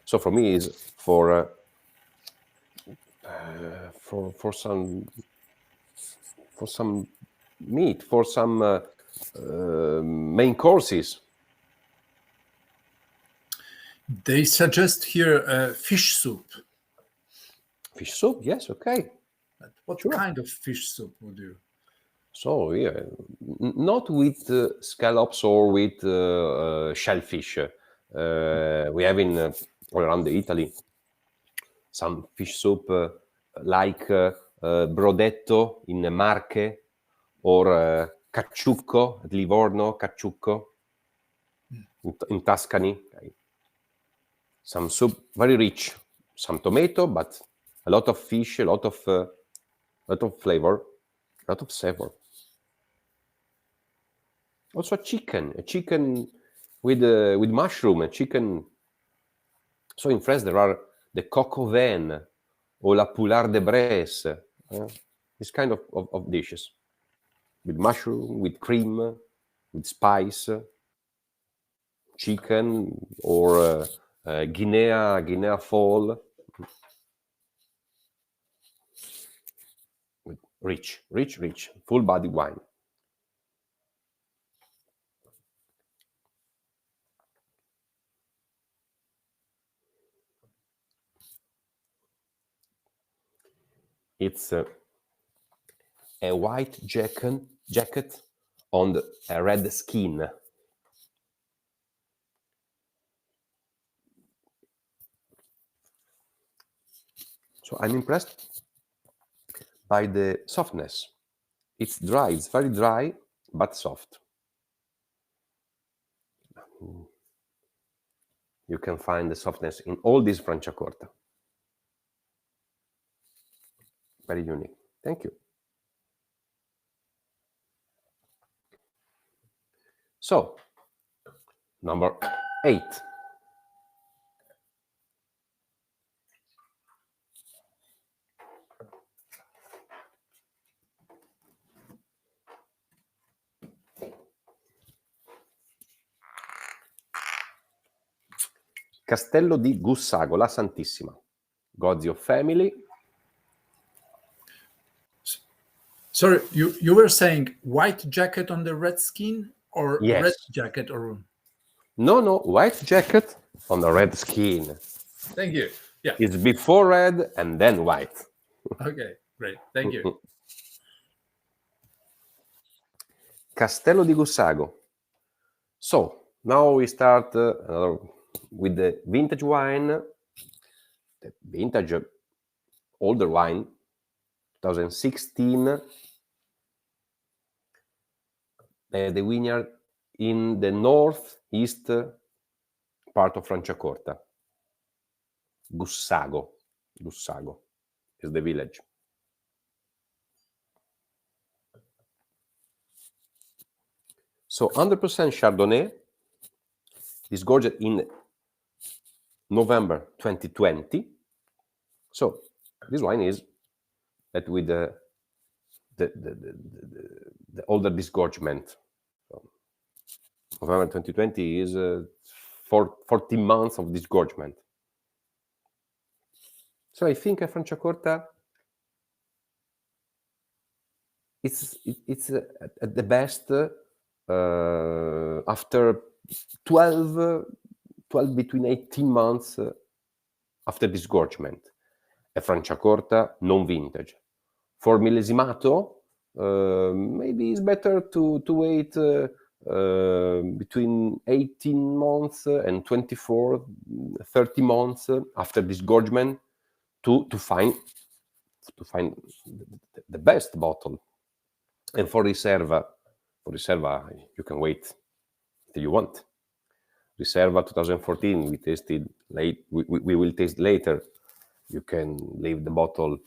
So for me is for some meat, for some main courses. They suggest here fish soup. Fish soup, yes, okay. What Sure. kind of fish soup would you? So yeah, not with scallops or with shellfish. We have in all around Italy some fish soup like brodetto in Marche or cacciucco at Livorno, cacciucco in Tuscany. Okay. Some soup, very rich, some tomato, but a lot of fish, a lot of flavor, a lot of savor. Also a chicken with mushroom, a chicken. So in France there are the coq au vin or la poulard de Bresse, this kind of dishes with mushroom, with cream, with spice, chicken or Guinea fowl. With rich, full-bodied wine. It's a white jacket on a red skin. So I'm impressed by the softness. It's dry, it's very dry, but soft. You can find the softness in all these Franciacorta. Very unique. Thank you. So, number 8. Castello di Gussago, la Santissima. Gozio family. Sorry, you were saying white jacket on the red skin or Yes. red jacket or? No, white jacket on the red skin. Thank you. Yeah. It's before red and then white. Okay, great. Thank you. Castello di Gussago. So now we start with the vintage wine, the vintage older wine, 2016. The vineyard in the northeast part of Franciacorta. Gussago is the village. So 100% Chardonnay, disgorged in November 2020. So this wine is that with the older disgorgement. So November 2020 is 40 months of disgorgement. So I think Franciacorta, it's at the best after 12 between 18 months after disgorgement. A Franciacorta non-vintage. For millesimato, maybe it's better to wait between 18 months and 24, 30 months after disgorgement to find the best bottle. And for Riserva, you can wait till you want. Riserva 2014, we tasted late. We will taste later. You can leave the bottle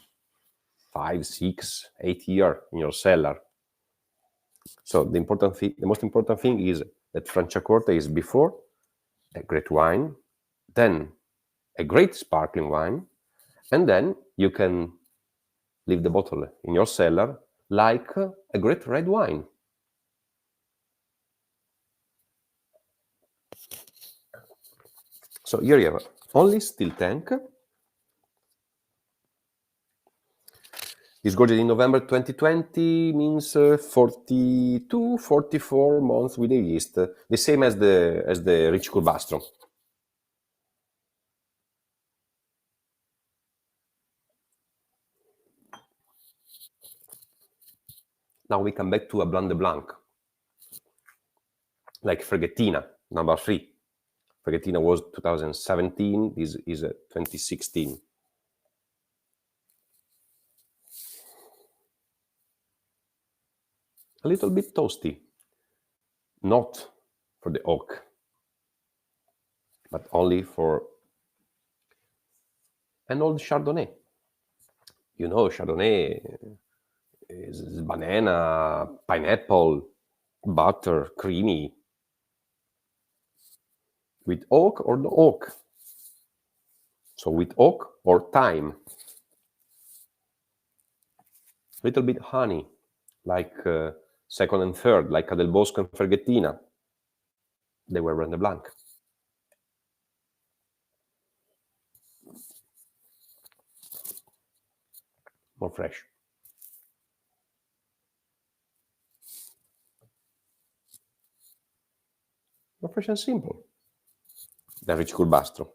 5, 6, 8 years in your cellar. So the most important thing is that Franciacorta is before a great wine, then a great sparkling wine, and then you can leave the bottle in your cellar like a great red wine. So here you have only still tank. Disgorged in November 2020 means 42, 44 months with the yeast, the same as the Ricci Curbastro. Now we come back to a Blanc de Blanc, like Freghettina, number 3. Freghettina was 2017, this is 2016. A little bit toasty, not for the oak, but only for an old Chardonnay. You know, Chardonnay is banana, pineapple, butter, creamy. With oak or no oak. So with oak or thyme. Little bit honey, like second and third, like Del Bosco and Freghettina. They were Blanc de Blanc. More fresh. More fresh and simple than Ricci Curbastro.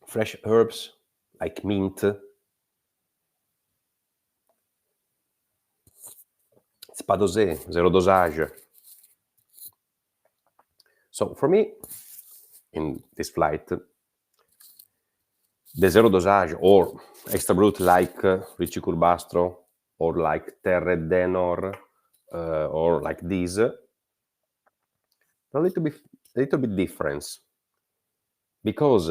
Fresh herbs like mint. It's pas dosé, zero dosage. So for me, in this flight, the zero dosage or extra brut like Ricci Curbastro or like Terre d'Enor or like this, a little bit difference, because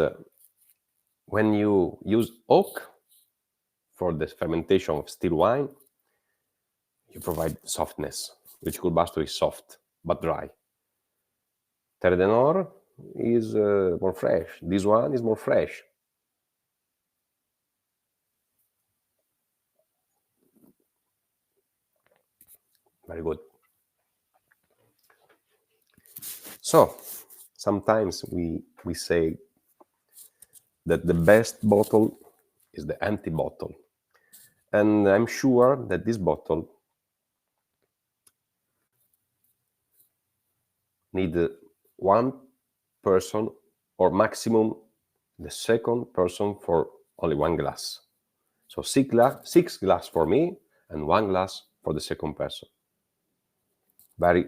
when you use oak for the fermentation of still wine, you provide softness. Ricci Curbastro is soft but dry. Terre d'Enor is more fresh. This one is more fresh. Very good. So sometimes we say that the best bottle is the empty bottle. And I'm sure that this bottle need one person or maximum the second person for only one glass. So 6 glass for me and 1 glass for the second person. Very,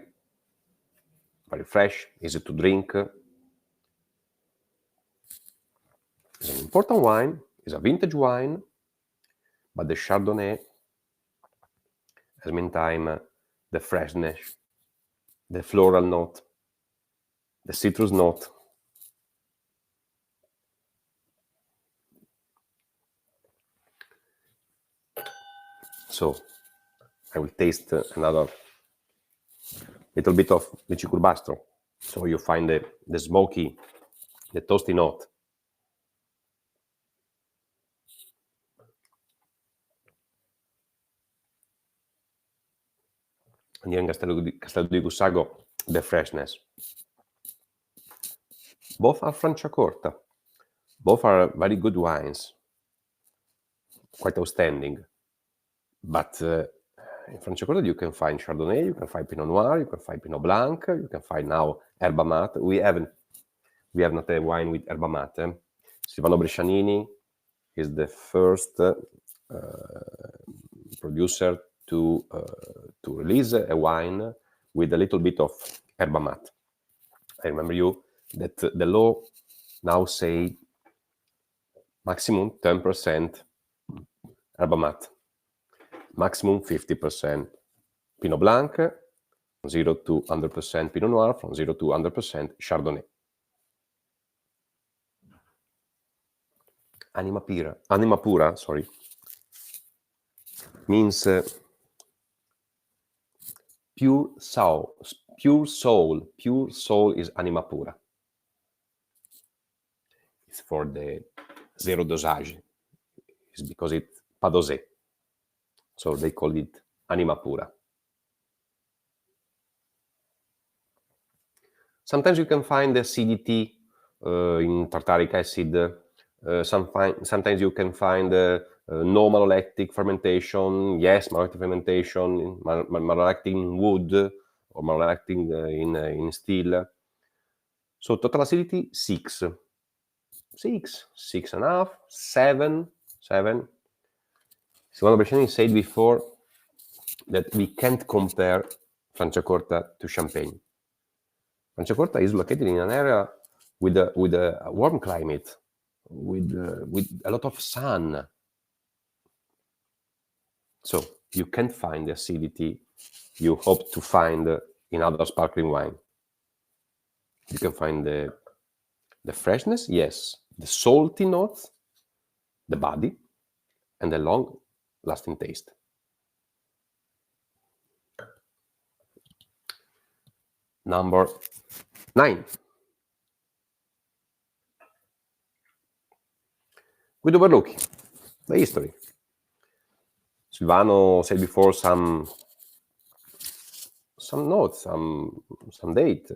very fresh, easy to drink. It's an important wine, it's a vintage wine, but the Chardonnay has meantime the freshness, the floral note, the citrus note. So I will taste another little bit of Licicurbastro. So you find the smoky, the toasty note. And here in Castello di Gussago, the freshness. Both are Franciacorta. Both are very good wines, quite outstanding. But in Franciacorta you can find Chardonnay, you can find Pinot Noir, you can find Pinot Blanc, you can find now Erba Mate. We have not a wine with Erba Mate. Silvano Brescianini is the first producer to release a wine with a little bit of Erba Mate. I remember you that the law now say maximum 10% Erba Mate, maximum 50% Pinot Blanc, from 0 to 100% Pinot Noir, from 0 to 100% Chardonnay. Anima pura, sorry, means pure soul. Pure soul is anima pura. It's for the zero dosage. It's because it's pas dosé. So they call it anima pura. Sometimes you can find the acidity in tartaric acid. Sometimes you can find no malolactic fermentation. Yes, malolactic fermentation, malolactic in wood or malolactic in steel. So total acidity 6. 6.5, 7. Silvano Bresciani said before that we can't compare Franciacorta to Champagne. Franciacorta is located in an area with a warm climate, with a lot of sun. So you can't find the acidity you hope to find in other sparkling wine. You can find the freshness, yes, the salty notes, the body, and the long-lasting taste. Number 9. Guido Berlucchi, the history. Silvano said before some notes, some date.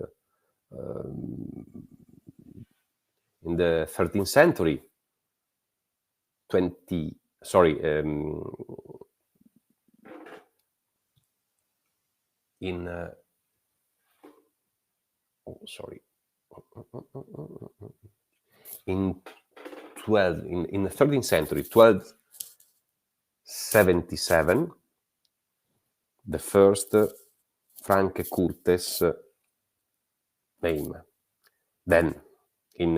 In the 13th century, in the 13th century, 1277, the first Franciacorta's name. Then, in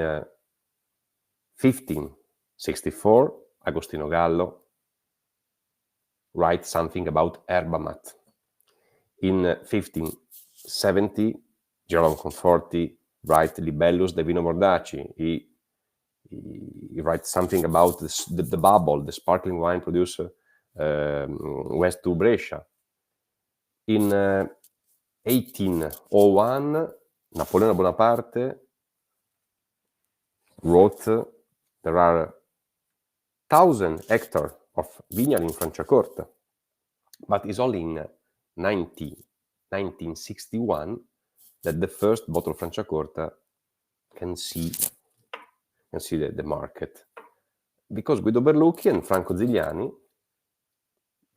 1564, Agostino Gallo writes something about Erba Mate. In 1570, Girolamo Conforti writes Libellus de Vino Mordaci. He writes something about the bubble, the sparkling wine producer west to Brescia. In 1801, Napoleone Bonaparte wrote there are 1,000 hectares of vineyard in Franciacorta, but it's only in 1961 that the first bottle of Franciacorta can see the market. Because Guido Berlucchi and Franco Zigliani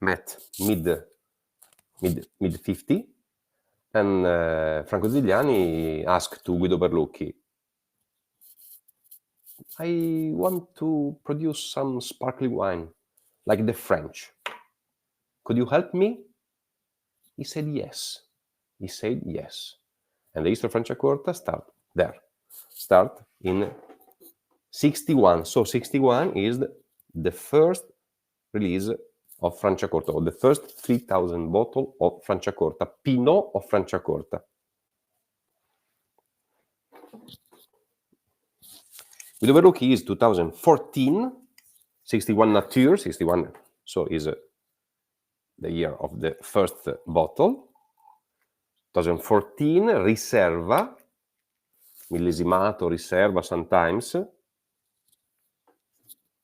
met mid-50, and Franco Zigliani asked to Guido Berlucchi, I want to produce some sparkling wine, like the French. Could you help me? He said yes. He said yes. And the history of Franciacorta start in 61. So 61 is the first release of Franciacorta, or the first 3,000 bottle of Franciacorta, Pinot of Franciacorta. With Overlooky is 2014, 61 Nature, 61, so is the year of the first bottle. 2014, Riserva, millesimato, Riserva sometimes.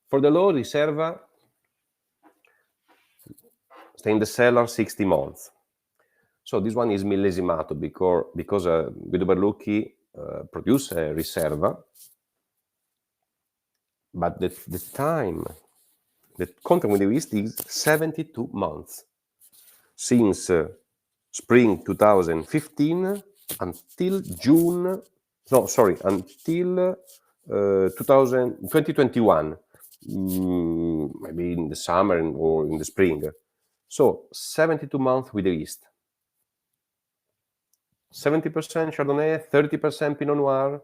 For the low, Riserva stay in the cellar 60 months. So this one is millesimato because Guido Berlucchi produced a Riserva, but the contract with the yeast is 72 months. Since spring 2015 until until 2021, maybe in the summer or in the spring. So 72 months with the yeast. 70% Chardonnay, 30% Pinot Noir,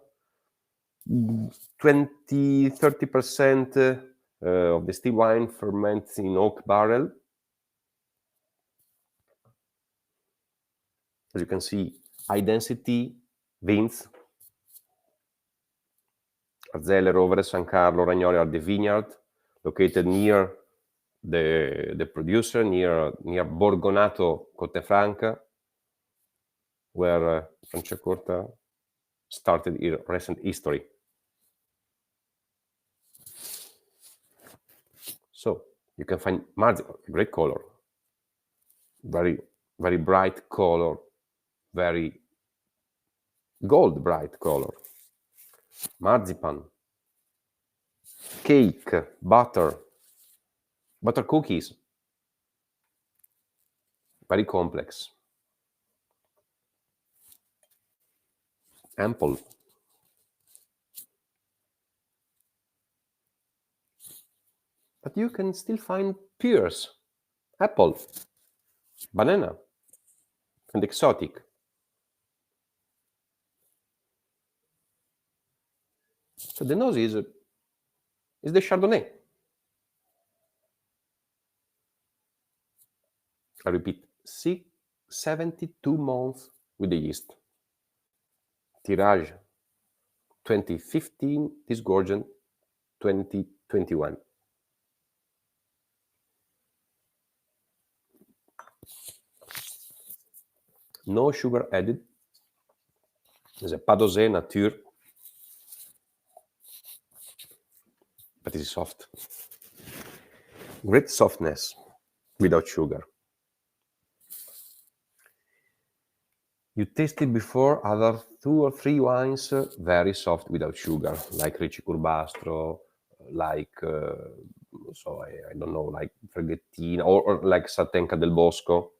30% of the still wine ferments in oak barrel. As you can see, high density vines. Arzelle, Rovere, San Carlo, Ragnoli are the vineyard located near the producer, near Borgonato, Cottefranca, where Franciacorta started its recent history. So you can find marzipan, great color, very, very bright color, very gold bright color. Marzipan, cake, butter cookies, very complex. Ample. But you can still find pears, apple, banana, and exotic. So the nose is the Chardonnay. I repeat, 72 months with the yeast. Tirage 2015, disgorgement 2021. No sugar added. There's a Padosé Nature, but it's soft. Great softness without sugar. You tasted before other 2 or 3 wines very soft without sugar, like Ricci Curbastro, like I don't know, like Freghettina, or like Satenca del Bosco,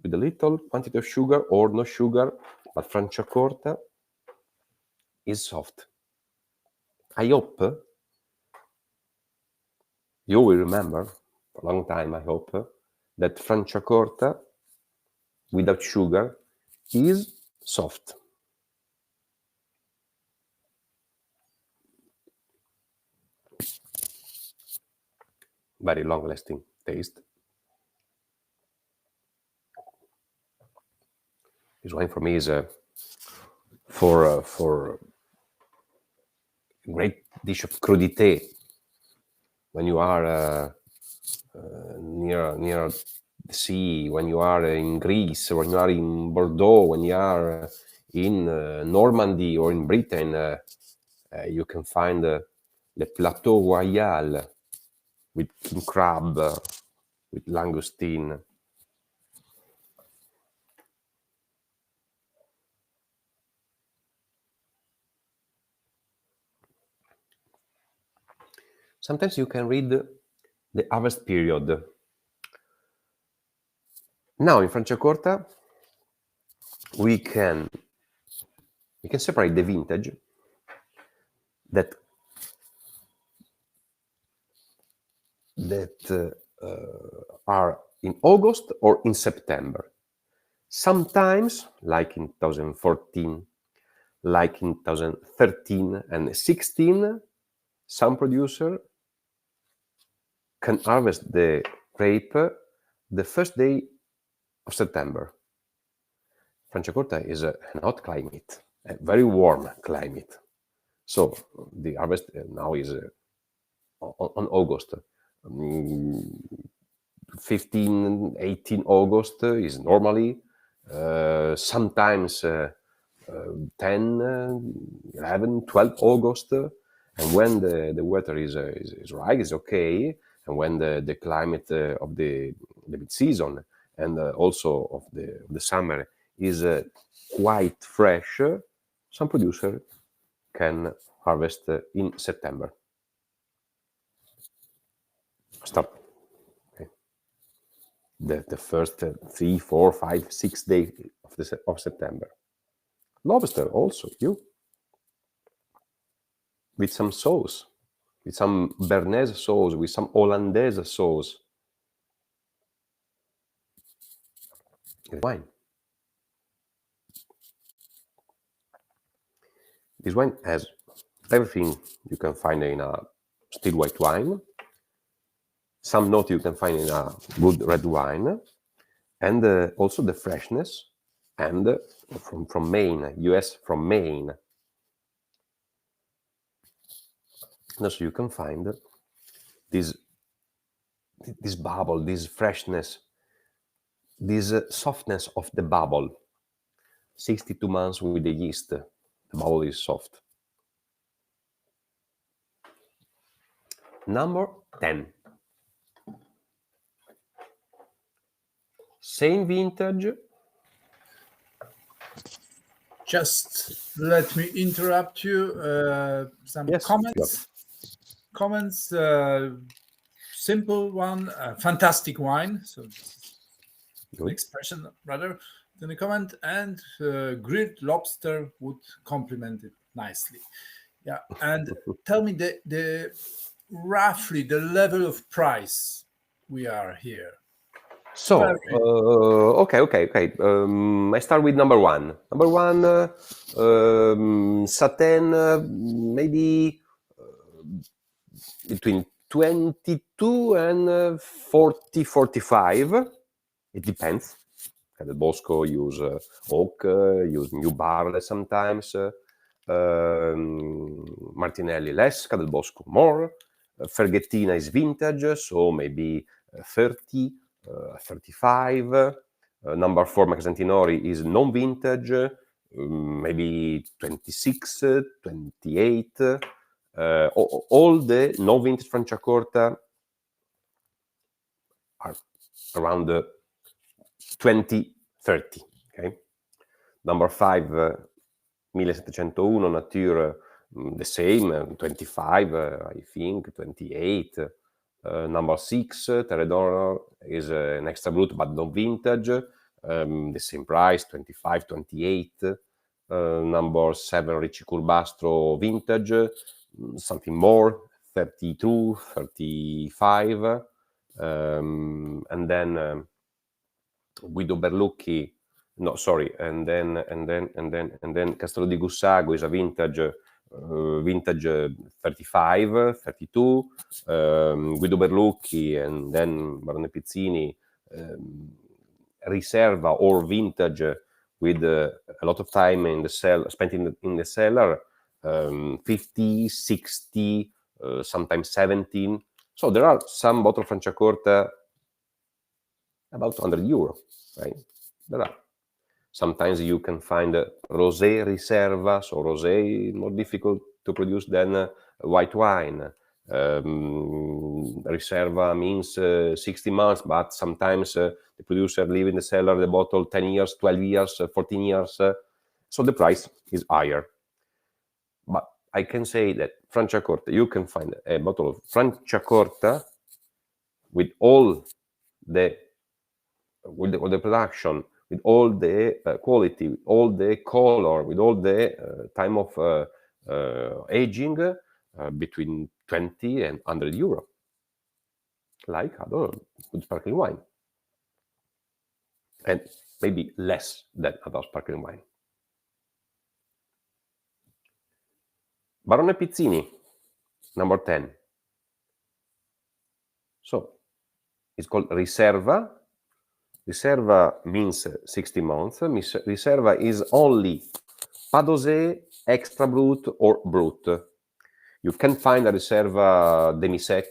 with a little quantity of sugar or no sugar, but Franciacorta is soft. I hope you will remember for a long time, I hope, that Franciacorta without sugar is soft. Very long-lasting taste. This wine for me is for a great dish of crudité when you are near the sea, when you are in Greece, when you are in Bordeaux, when you are in Normandy or in Britain, you can find the Plateau Royal with king crab, with langoustine. Sometimes you can read the harvest period. Now in Franciacorta, we can separate the vintage that are in August or in September. Sometimes, like in 2014, like in 2013 and 16, some producer can harvest the grape the first day of September. Franciacorta is a hot climate, a very warm climate. So the harvest now is on August. 15, 18 August is normally, sometimes 10, 11, 12 August. And when the weather is right, is okay, and when the climate of the mid-season and also of the summer is quite fresh, some producer can harvest in September. Start the first 3, 4, 5, 6 days of September. Lobster also, with some sauce, with some Bernaise sauce, with some Hollandaise sauce. Wine. This wine has everything you can find in a still white wine, some note you can find in a good red wine, and also the freshness, and from Maine, US, from Maine. And also you can find this bubble, this freshness, this softness of the bubble. 62 months with the yeast, the bubble is soft. Number 10. Same vintage. Just let me interrupt you. Some Yes, comments. Comments. Simple one. Fantastic wine. So this is an expression rather than a comment. And grilled lobster would complement it nicely. Yeah. And tell me the roughly the level of price we are here. So, okay. I start with number one. Number one, Satin, maybe between 22 and 40, 45. It depends. Del Bosco use oak, use new barley sometimes. Martinelli less, Ca del Bosco more. Ferghettina is vintage, so maybe 30. 35. Number 4 Macasantinori is non-vintage, maybe 26, 28. All the non-vintage Franciacorta are around 20, 30. Okay. Number 5 1701 Nature, the same, 25, I think, 28. Number 6, Terre d'Or is an extra brut but non vintage, the same price, 25, 28. Number 7, Ricci Curbastro vintage, something more, 32, 35. And then Guido Berlucchi, no, sorry, and then Castello di Gussago is a vintage. Vintage 35, 32, Guido Berlucchi, and then Barone Pizzini, Riserva or vintage with a lot of time in the spent in the cellar, 50, 60, sometimes 17. So there are some bottle Franciacorta about 100 euro, right? There are. Sometimes you can find rosé Riserva, so rosé more difficult to produce than white wine. Riserva means 60 months, but sometimes the producer leave in the cellar the bottle 10 years, 12 years, 14 years. So the price is higher. But I can say that Franciacorta, you can find a bottle of Franciacorta with all the production, with all the quality, with all the color, with all the time of aging between 20 and 100 euro, like other good sparkling wine, and maybe less than other sparkling wine. Barone Pizzini, number 10. So it's called Riserva. Riserva means 60 months. Riserva is only Padosé, Extra Brut, or Brut. You can find a Riserva demi-sec.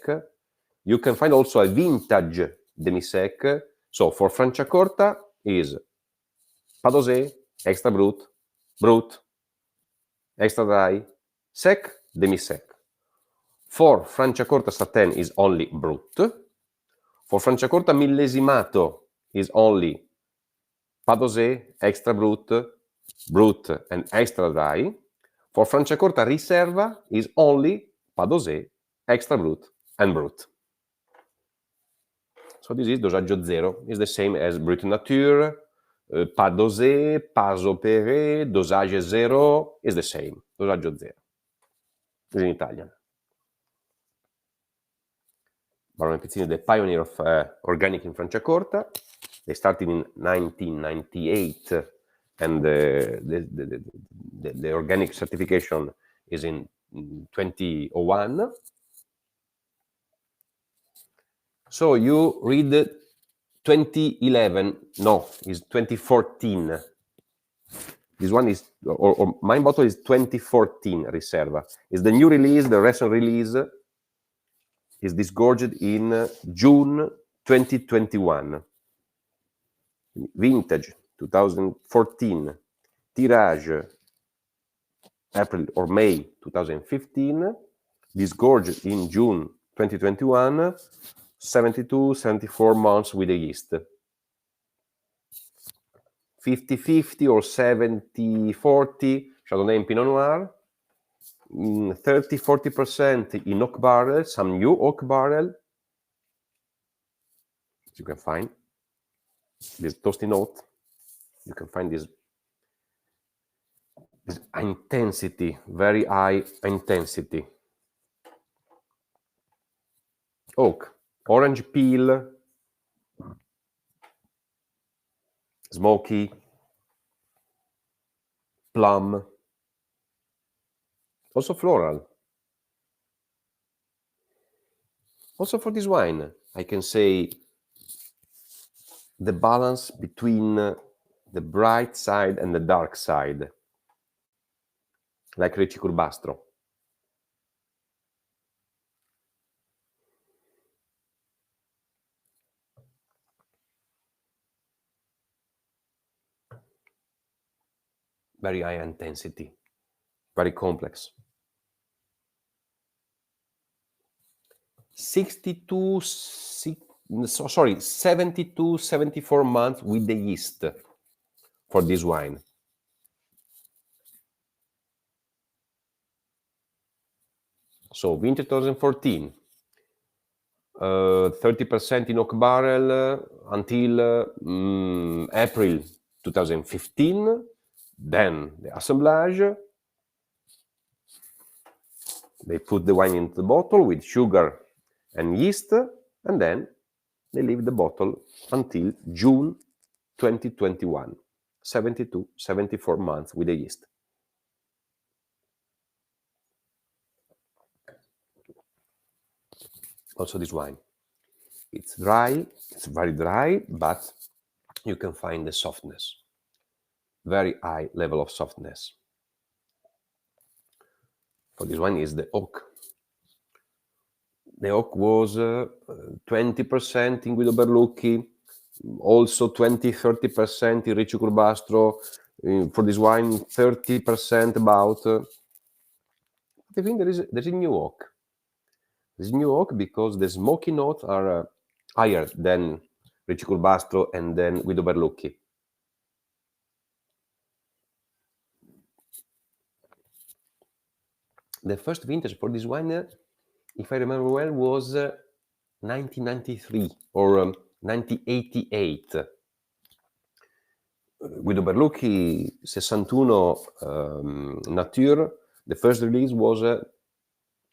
You can find also a vintage demi-sec. So for Franciacorta is Padosé, Extra Brut, Brut, Extra Dry, Sec, demi-sec. For Franciacorta Satin is only Brut. For Franciacorta Millesimato is only Padosé, Extra Brut, Brut, and Extra Dry. For Franciacorta Riserva is only Padosé, Extra Brut, and Brut. So this is dosaggio zero. It's the same as Brut Nature, Padosé, Paso Peré, dosage zero is the same. Dosaggio zero. It's in Italian. Barone Pizzini, the pioneer of organic in Franciacorta. They started in 1998, and the organic certification is in 2001. So you read 2011, no, it's 2014. This one is, or my bottle is 2014 Riserva. It's the new release, the recent release is disgorged in June 2021. Vintage 2014, tirage April or May 2015, disgorged in June 2021, 72-74 months with the yeast. 50-50 or 70-40 Chardonnay and Pinot Noir, 30-40% in oak barrel, some new oak barrel, you can find. This toasty note, you can find this intensity, very high intensity. Oak, orange peel, smoky, plum, also floral. Also for this wine, I can say the balance between the bright side and the dark side, like Ricci Curbastro. Very high intensity, very complex. 72-74 months with the yeast for this wine. So winter 2014, 30% in oak barrel until April 2015. Then the assemblage. They put the wine into the bottle with sugar and yeast, and then they leave the bottle until June 2021, 72-74 months with the yeast. Also this wine, it's dry, it's very dry, but you can find the softness, very high level of softness. For this one is the oak. The oak was 20% in Guido Berlucchi, also 20-30% in Ricci Curbastro. For this wine, 30% about. I think there's a new oak. There's new oak because the smoky notes are higher than Ricci Curbastro and then Guido Berlucchi. The first vintage for this wine, if I remember well, was 1993 or 1988. Guido Berlucchi 61 Nature, The first release was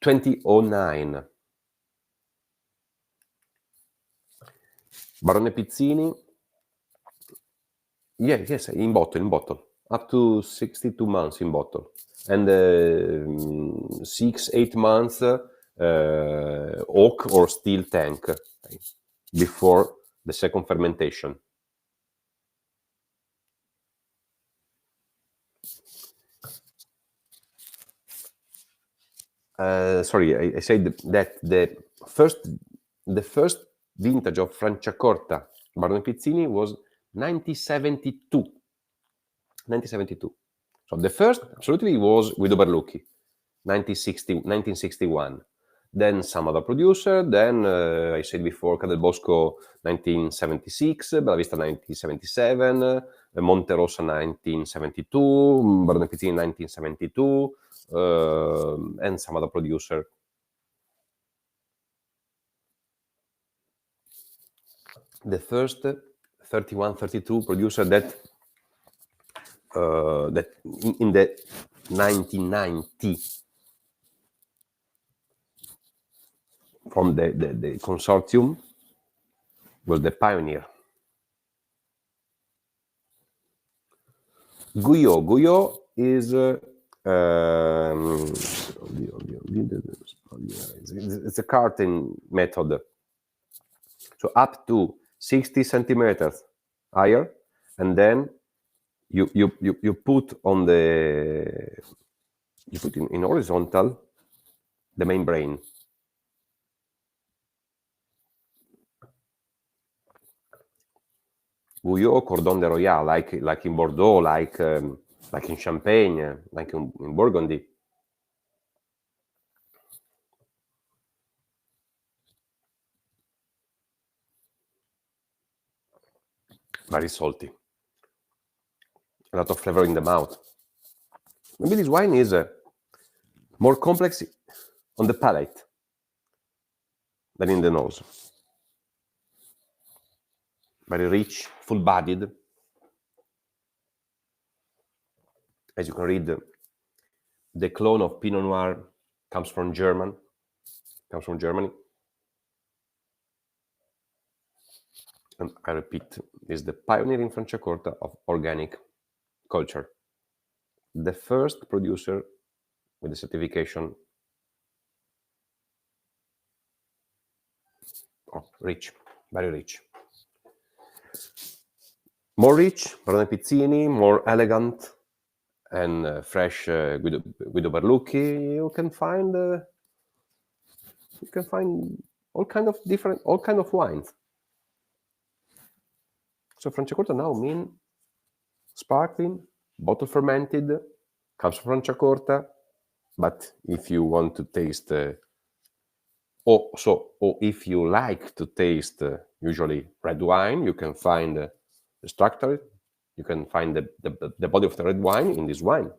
2009. Barone Pizzini, yes, in bottle, up to 62 months in bottle, and 6-8 months oak or steel tank before the second fermentation. Sorry, I said that the first vintage of Franciacorta Barone Pizzini was 1972. 1972. So the first absolutely was Guido Berlucchi, 1961. Then some other producer. Then I said before, Ca del Bosco, 1976, Bella Vista 1977, Monterossa 1972, Barone Pizzini 1972, and some other producer. The first 31-32 producer that in the 1990 from the consortium was the Pioneer. Guyot is it's a carting method, so up to 60 centimeters higher, and then you put on in horizontal the membrane. Guyot, Cordon de Royal, like in Bordeaux, like in Champagne, like in Burgundy. Very salty. A lot of flavor in the mouth. Maybe this wine is more complex on the palate than in the nose. Very rich, full-bodied. As you can read, the clone of Pinot Noir comes from Germany. And I repeat, is the pioneer in Franciacorta of organic culture. The first producer with the certification. Oh, rich, very rich. More rich, Barone Pizzini, more elegant and fresh Guido Berlucchi. You can find all kind of wines. So Franciacorta now mean sparkling, bottle fermented, comes from Franciacorta. But if you want to taste, or if you like to taste usually red wine, you can find the structure. You can find the body of the red wine in this wine,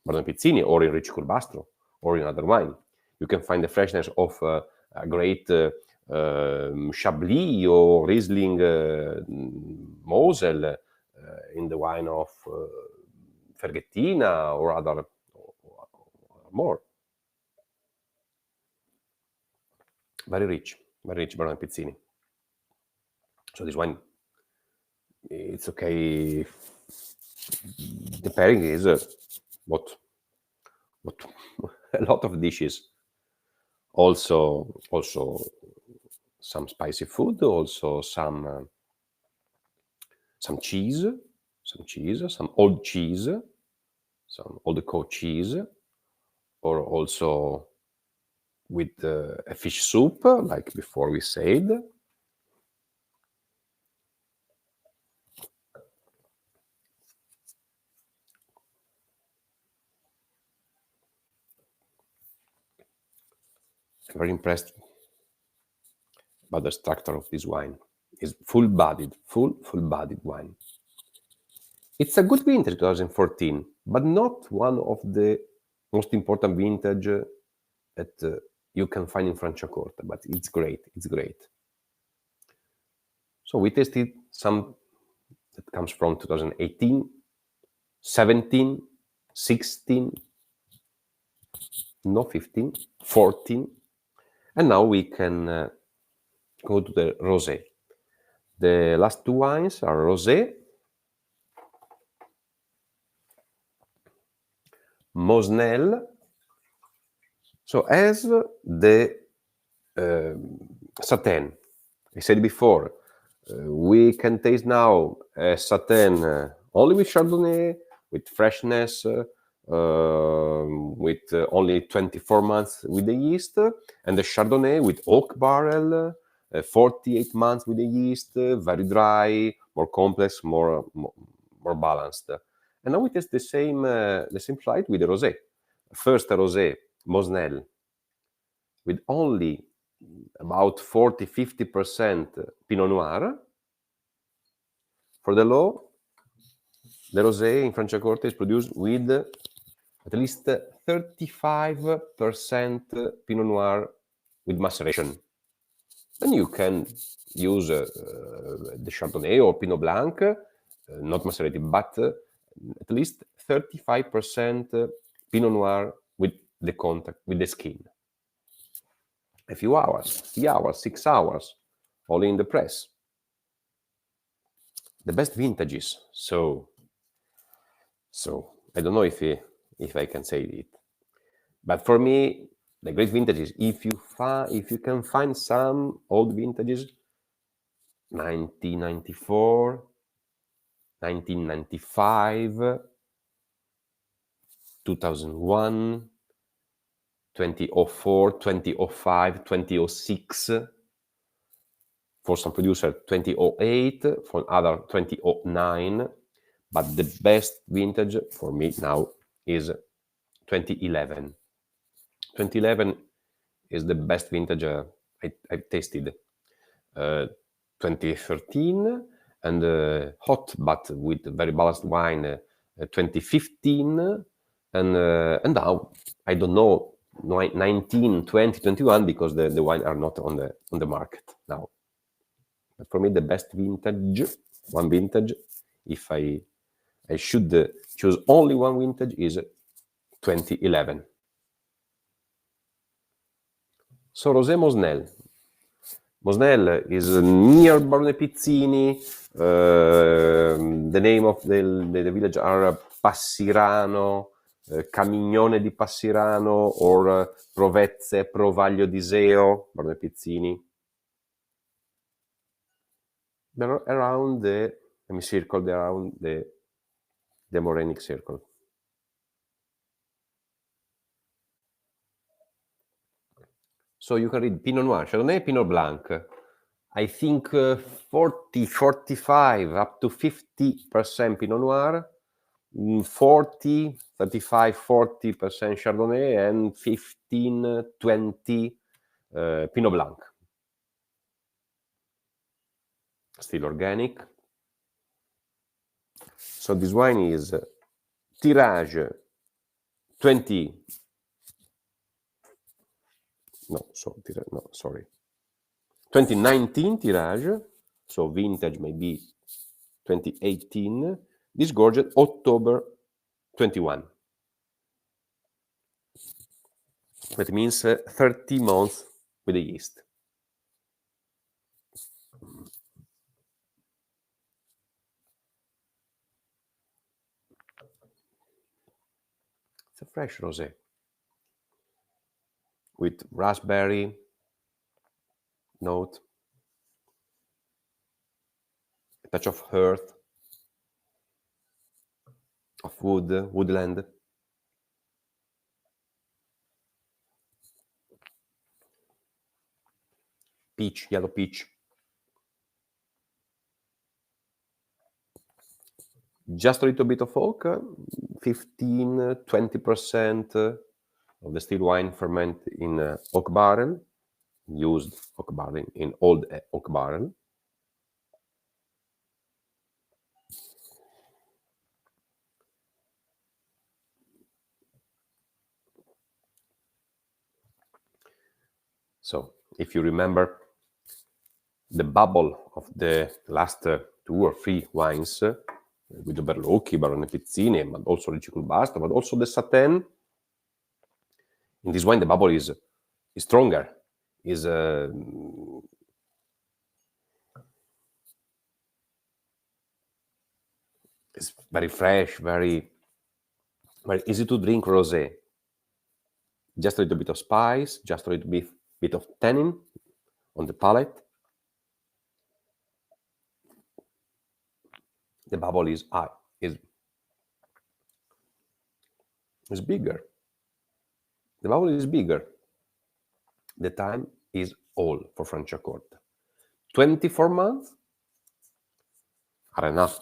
Barone Pizzini, or in Ricci Curbastro, or in other wine. You can find the freshness of a great Chablis or Riesling Mosel in the wine of Ferghettina or other more. Very rich Barone Pizzini. So this wine, it's okay. The pairing is what a lot of dishes. Also some spicy food. Also some cheese, some old cheese, some old cow cheese, or also with a fish soup, like before we said. I'm very impressed by the structure of this wine. It's full-bodied wine. It's a good vintage, 2014, but not one of the most important vintage that you can find in Franciacorta, but it's great. So we tasted some that comes from 2018, 17, 16, no 15, 14. And now we can go to the rosé. The last two wines are rosé, Mosnel. So as the Satin, I said before, we can taste now a Satin only with Chardonnay, with freshness, with only 24 months with the yeast, and the Chardonnay with oak barrel, 48 months with the yeast, very dry, more complex, more balanced. And now we taste the same flight with the rosé. First rosé, Mosnel, with only about 40-50% Pinot Noir. For the low, the rosé in Franciacorta is produced with at least 35% Pinot Noir with maceration. Then you can use the Chardonnay or Pinot Blanc, not macerated, but at least 35% Pinot Noir with the contact, with the skin. A few hours, 3 hours, 6 hours, all in the press. The best vintages. So I don't know if I can say it, but for me, the great vintages, if you can find some old vintages, 1994, 1995, 2001, 2004, 2005, 2006. For some producer, 2008, for other, 2009. But the best vintage for me now is 2011. 2011 is the best vintage I've tasted. 2013 and hot but with very balanced wine, 2015 and now I don't know 19, 20, 21 because the wine are not on the market now. But for me the best vintage, one vintage, if I should choose only one vintage, is 2011. So Rosé Mosnel. Mosnel is near Barone Pizzini. The name of the village are Passirano, Camignone di Passirano, or Provezze, Provaglio di Seo, Barone Pizzini. They're around the semicircle, they're around the Morenic circle. So you can read Pinot Noir, Chardonnay, Pinot Blanc. I think 40, 45, up to 50% Pinot Noir, 40, 35, 40% Chardonnay, and 15, 20 Pinot Blanc. Still organic. So this wine is tirage 2019 tirage, so vintage maybe 2018, disgorged October 21. That means 30 months with the yeast. It's a fresh rosé with raspberry note, a touch of earth, of woodland. Peach, yellow peach. Just a little bit of oak, 15-20% of the still wine ferment in oak barrel, used oak barrel, in old oak barrel. So, if you remember the bubble of the last 2 or 3 wines, with the Berlocchi, Barone Pizzini, but also Ricci Cul Basta, but also the Satin, In this wine, the bubble is stronger, is it's very fresh, very easy to drink rosé. Just a little bit of spice, just a little bit of tannin on the palate. The bubble is bigger. The bubble is bigger. The time is all for Franciacorta. 24 months are enough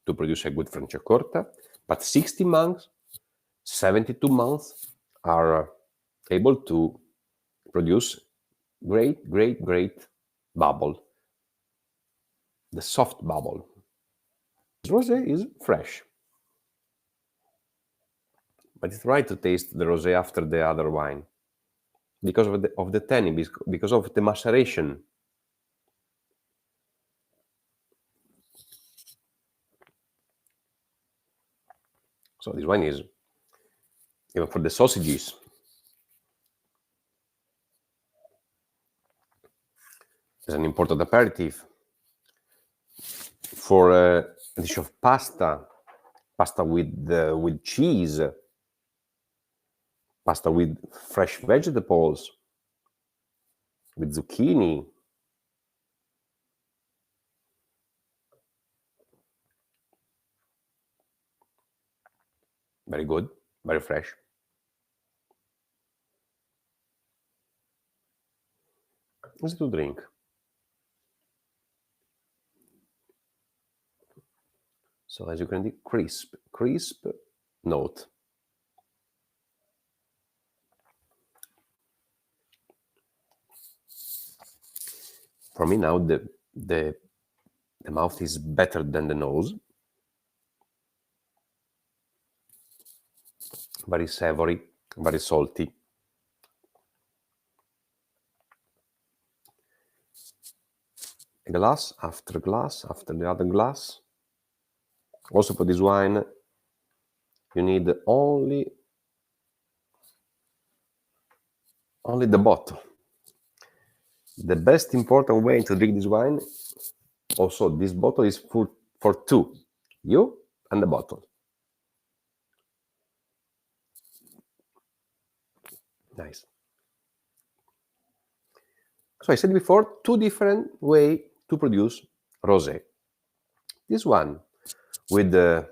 to produce a good Franciacorta, but 60 months, 72 months are able to produce great bubble. The soft bubble. This rosé is fresh. But it's right to taste the rosé after the other wine because of the tannin, because of the maceration. So this wine is, even for the sausages, is an important aperitif. For a dish of pasta with cheese, pasta with fresh vegetables, with zucchini. Very good, very fresh. Easy to drink. So as you can see, crisp note. For me now, the mouth is better than the nose. Very savory, very salty. Glass after the other glass. Also for this wine, you need only the bottle. The best important way to drink this wine, also this bottle is for two, you and the bottle. Nice. So I said before, two different ways to produce rosé. This one with the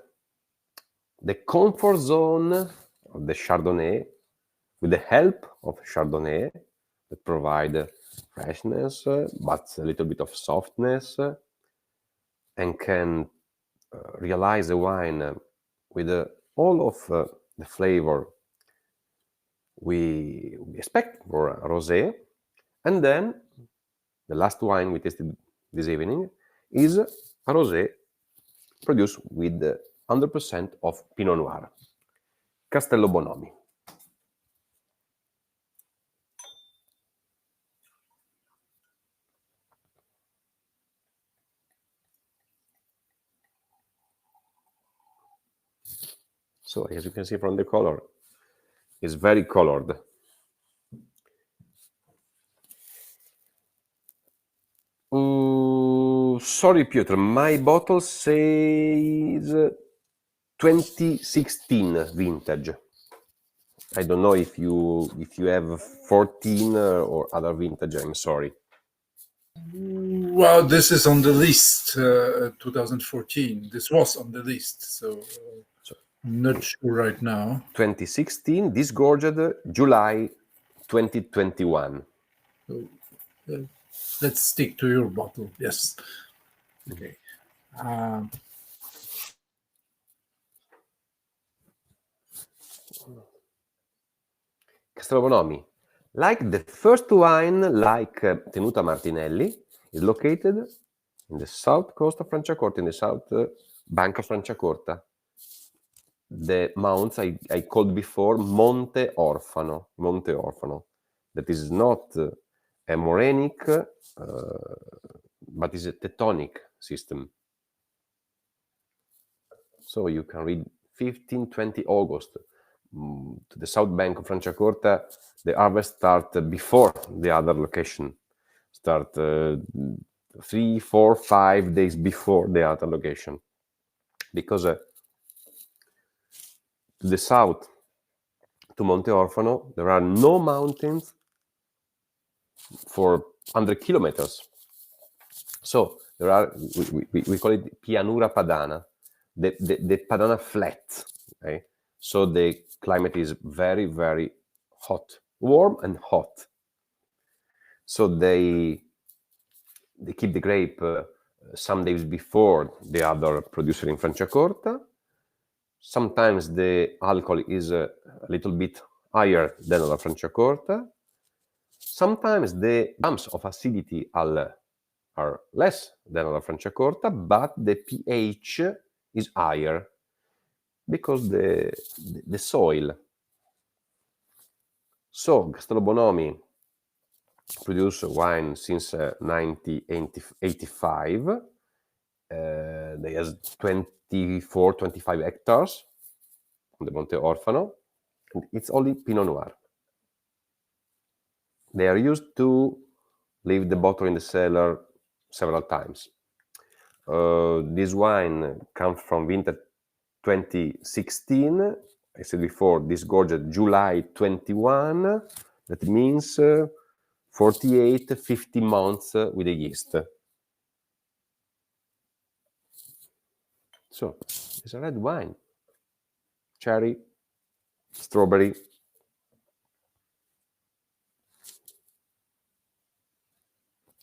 comfort zone of the Chardonnay, with the help of Chardonnay that provide freshness, but a little bit of softness, and can realize the wine with all of the flavor we expect for a rosé. And then the last wine we tasted this evening is a rosé produced with 100% of Pinot Noir, Castello Bonomi. So as you can see from the color, it's very colored. Sorry, Piotr, my bottle says 2016 vintage. I don't know if you have 14 or other vintage. I'm sorry. Well, this is on the list, 2014. This was on the list, so I'm not sure right now. 2016, disgorged July 2021. So, let's stick to your bottle. Yes. Okay. Castello Bonomi, like the first wine, like Tenuta Martinelli, is located in the south coast of Franciacorta, in the south bank of Franciacorta. The mounts I called before Monte Orfano. That is not a morenic, but is a teutonic system. So you can read 15-20 August to the south bank of Franciacorta the harvest start before the other location. Start 3, 4, 5 days before the other location. Because to the south, to Monte Orfano, there are no mountains for 100 kilometers. So there are, we call it Pianura Padana, the Padana flat. Okay? So the climate is very, very hot, warm and hot. So they keep the grape some days before the other producer in Franciacorta. Sometimes the alcohol is a little bit higher than la Franciacorta. Sometimes the grams of acidity are less than la Franciacorta, but the pH is higher because the soil. So Castello Bonomi produce wine since 1985. They have 24, 25 hectares on the Monte Orfano, and it's only Pinot Noir. They are used to leave the bottle in the cellar several times. This wine comes from vintage 2016. I said before, this gorgeous July 21. That means 48, 50 months with the yeast. So it's a red wine. Cherry, strawberry,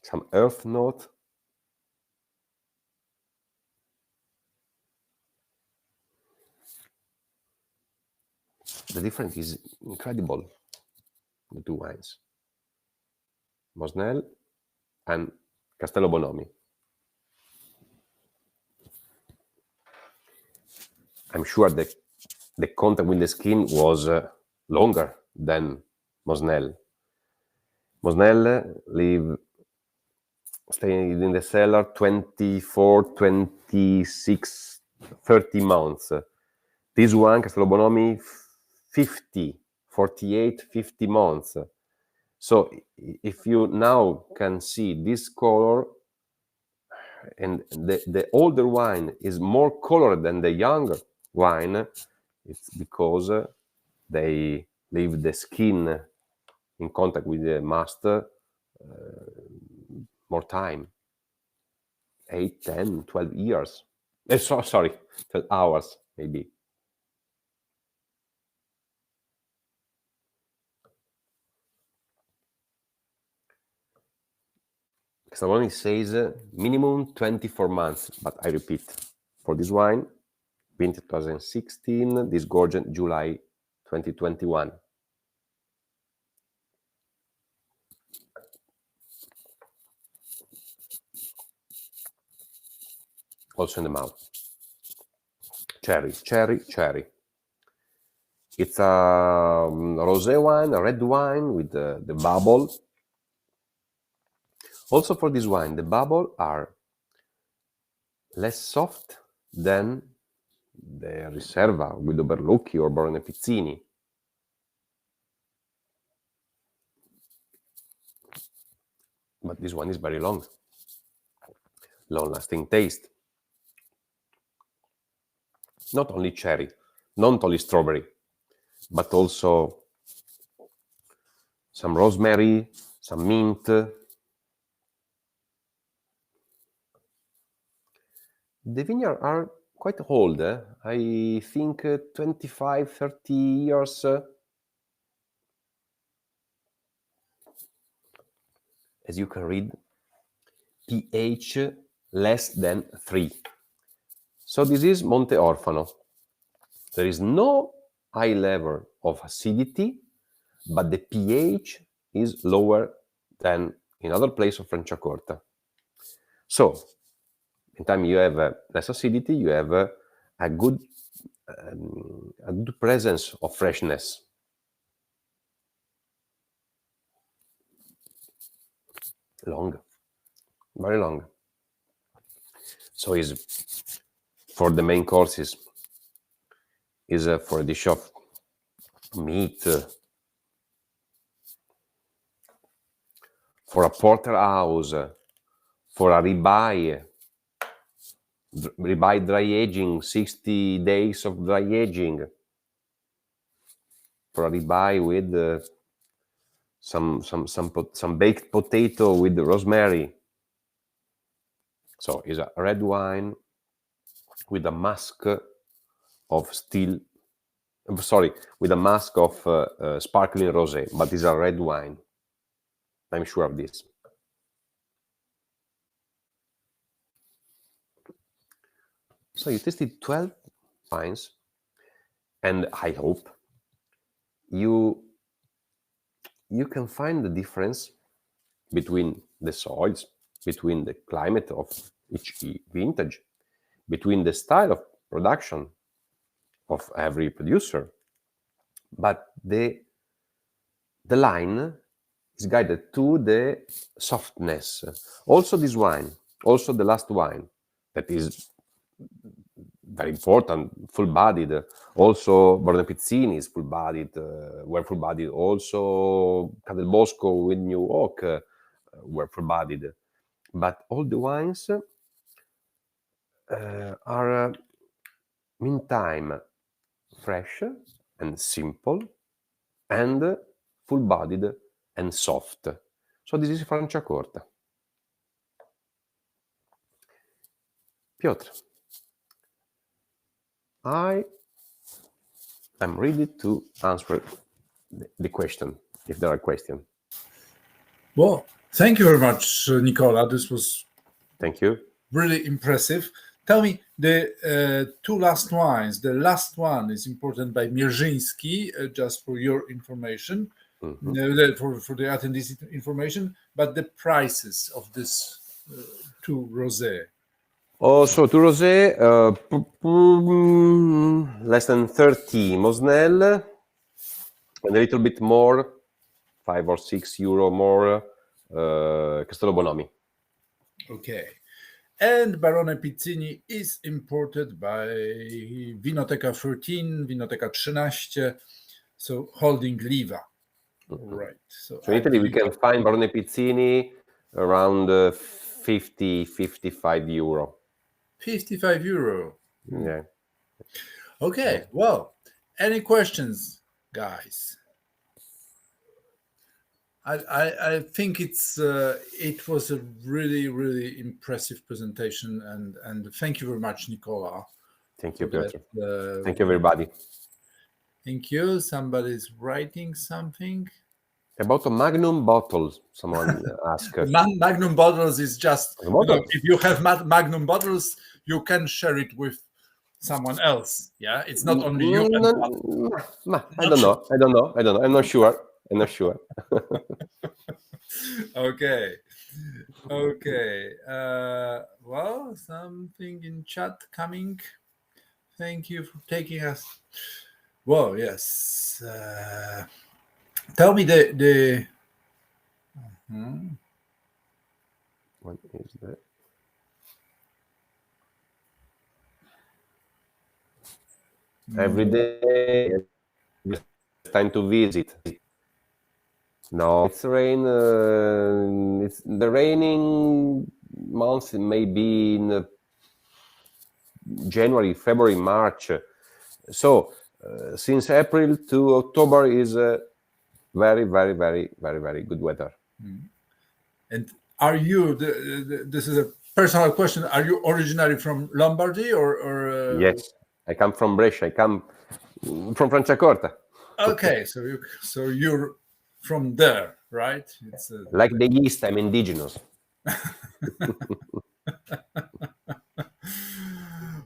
some earth note. The difference is incredible, the two wines, Mosnel and Castello Bonomi. I'm sure that the contact with the skin was longer than Mosnel. Mosnel staying in the cellar 24, 26, 30 months. This one, Castello Bonomi, 50, 48, 50 months. So if you now can see this color, and the older wine is more colored than the younger wine, it's because they leave the skin in contact with the mast more time, 8, 10, 12 years. Sorry, 12 hours maybe. Castello says minimum 24 months, but I repeat, for this wine, vintage 2016, this gorgeous July 2021. Also in the mouth. Cherry, cherry, cherry. It's a rosé wine, a red wine with the bubble. Also for this wine, the bubble are less soft than the Riserva, Guido Berlucchi or Barone Pizzini. But this one is very long. Long-lasting taste. Not only cherry, not only strawberry, but also some rosemary, some mint. The vineyards are quite old. I think 25, 30 years. As you can read, pH less than 3. So this is Monte Orfano. There is no high level of acidity, but the pH is lower than in other places of Franciacorta. So, in time you have less acidity, you have a good presence of freshness. Long, very long. So is for the main courses, is for a dish of meat, for a porterhouse, for a ribeye dry aging, 60 days of dry aging, for a ribeye with some baked potato with rosemary. So it's a red wine with a mask of with a mask of sparkling rosé, but it's a red wine. I'm sure of this. So you tasted 12 wines, and I hope you can find the difference between the soils, between the climate of each vintage, between the style of production of every producer. But the line is guided to the softness. Also this wine, also the last wine, that is very important, full-bodied. Also Barone Pizzini is full-bodied, were full-bodied. Also Cadel Bosco with New Oak were full-bodied. But all the wines are meantime fresh and simple and full-bodied and soft. So this is Franciacorta. Piotr, I am ready to answer the question, if there are questions. Well, thank you very much, Nicola. This was Thank you. really impressive. Tell me, the two last wines. The last one is imported by Mierzyński, just for your information, for the attendees' information, but the prices of this two rosé. Also, to rosé, less than 30 Mosnell, and a little bit more, 5 or 6 euro more, Castello Bonomi. Okay. And Barone Pizzini is imported by Winoteca 13, Winoteca 13, so holding Liva. Right. So in Italy, we can find Barone Pizzini around 50-55 euro. 55 euro. Yeah. Okay. Well, any questions, guys? I think it was a really, really impressive presentation, and thank you very much, Nicola. Thank you, Piotr. Thank you, everybody. Thank you. Somebody's writing something. About a Magnum bottle, someone asked. Magnum bottles is just, if you have Magnum bottles, you can share it with someone else. Yeah, it's not only you. I don't know. I'm not sure. Okay. Well, something in chat coming. Thank you for taking us. Well, yes. Tell me the. What is that? Every day, it's time to visit. No, it's rain. It's the raining months. Maybe in January, February, March. So since April to October is very, very, very, very, very good weather. And are you? This is a personal question. Are you originally from Lombardy or? Yes, I come from Brescia. I come from Franciacorta. Okay, so you're from there, right? It's like the East, I'm indigenous.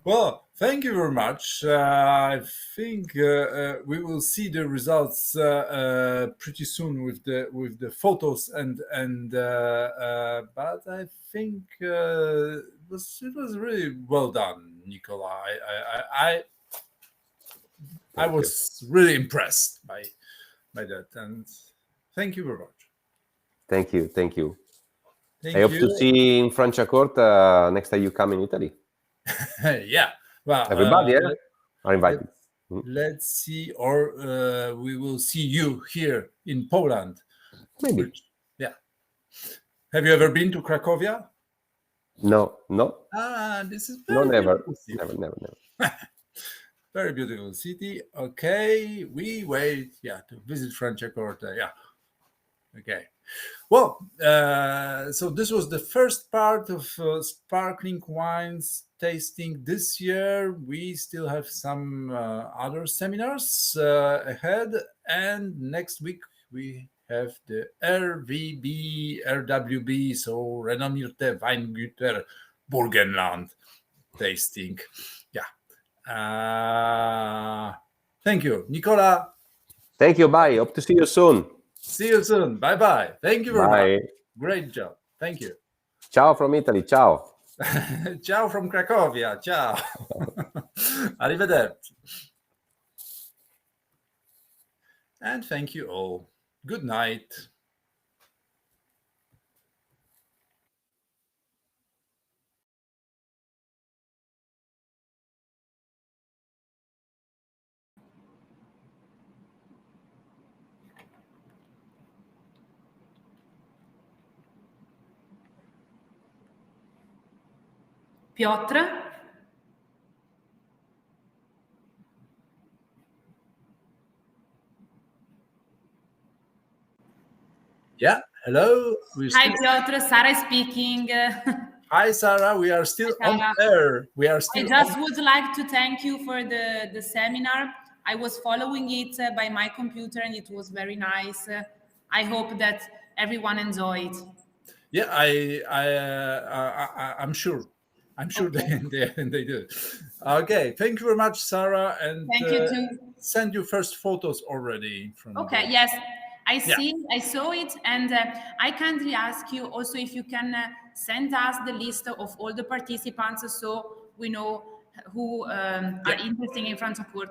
Well, thank you very much. I think we will see the results pretty soon with the photos and but I think it was really well done, Nicola. I was really impressed by that, and thank you very much. Thank you. I hope to see you in Franciacorta next time you come in Italy. Yeah, well, everybody are invited. Let's see, or we will see you here in Poland. Maybe. Yeah. Have you ever been to Cracovia? No. This is No, very never. beautiful city. Never. Very beautiful city. Okay, we wait. Yeah, to visit Franciacorta. Yeah. Okay. Well, so this was the first part of sparkling wines tasting this year. We still have some other seminars ahead, and next week we have the RWB, so Renommierte Weingüter Burgenland tasting. Yeah. Thank you, Nicola. Thank you. Bye. Hope to see you soon. See you soon. Bye. Thank you very much. Bye. Great job. Thank you. Ciao from Italy. Ciao. Ciao from Cracovia. Ciao. Arrivederci. And thank you all. Good night. Piotr? Yeah. Hello. Hi, Piotr. Sarah speaking. Hi, Sarah. We are still on air. We are still. I just would like to thank you for the seminar. I was following it by my computer, and it was very nice. I hope that everyone enjoyed. Yeah, I'm sure. I'm sure Okay. they do. Okay. Thank you very much, Sarah. And Thank you too. send you first photos already from. Okay. Yes, I saw it, and I kindly ask you also if you can send us the list of all the participants so we know who are interested in Franciacorta.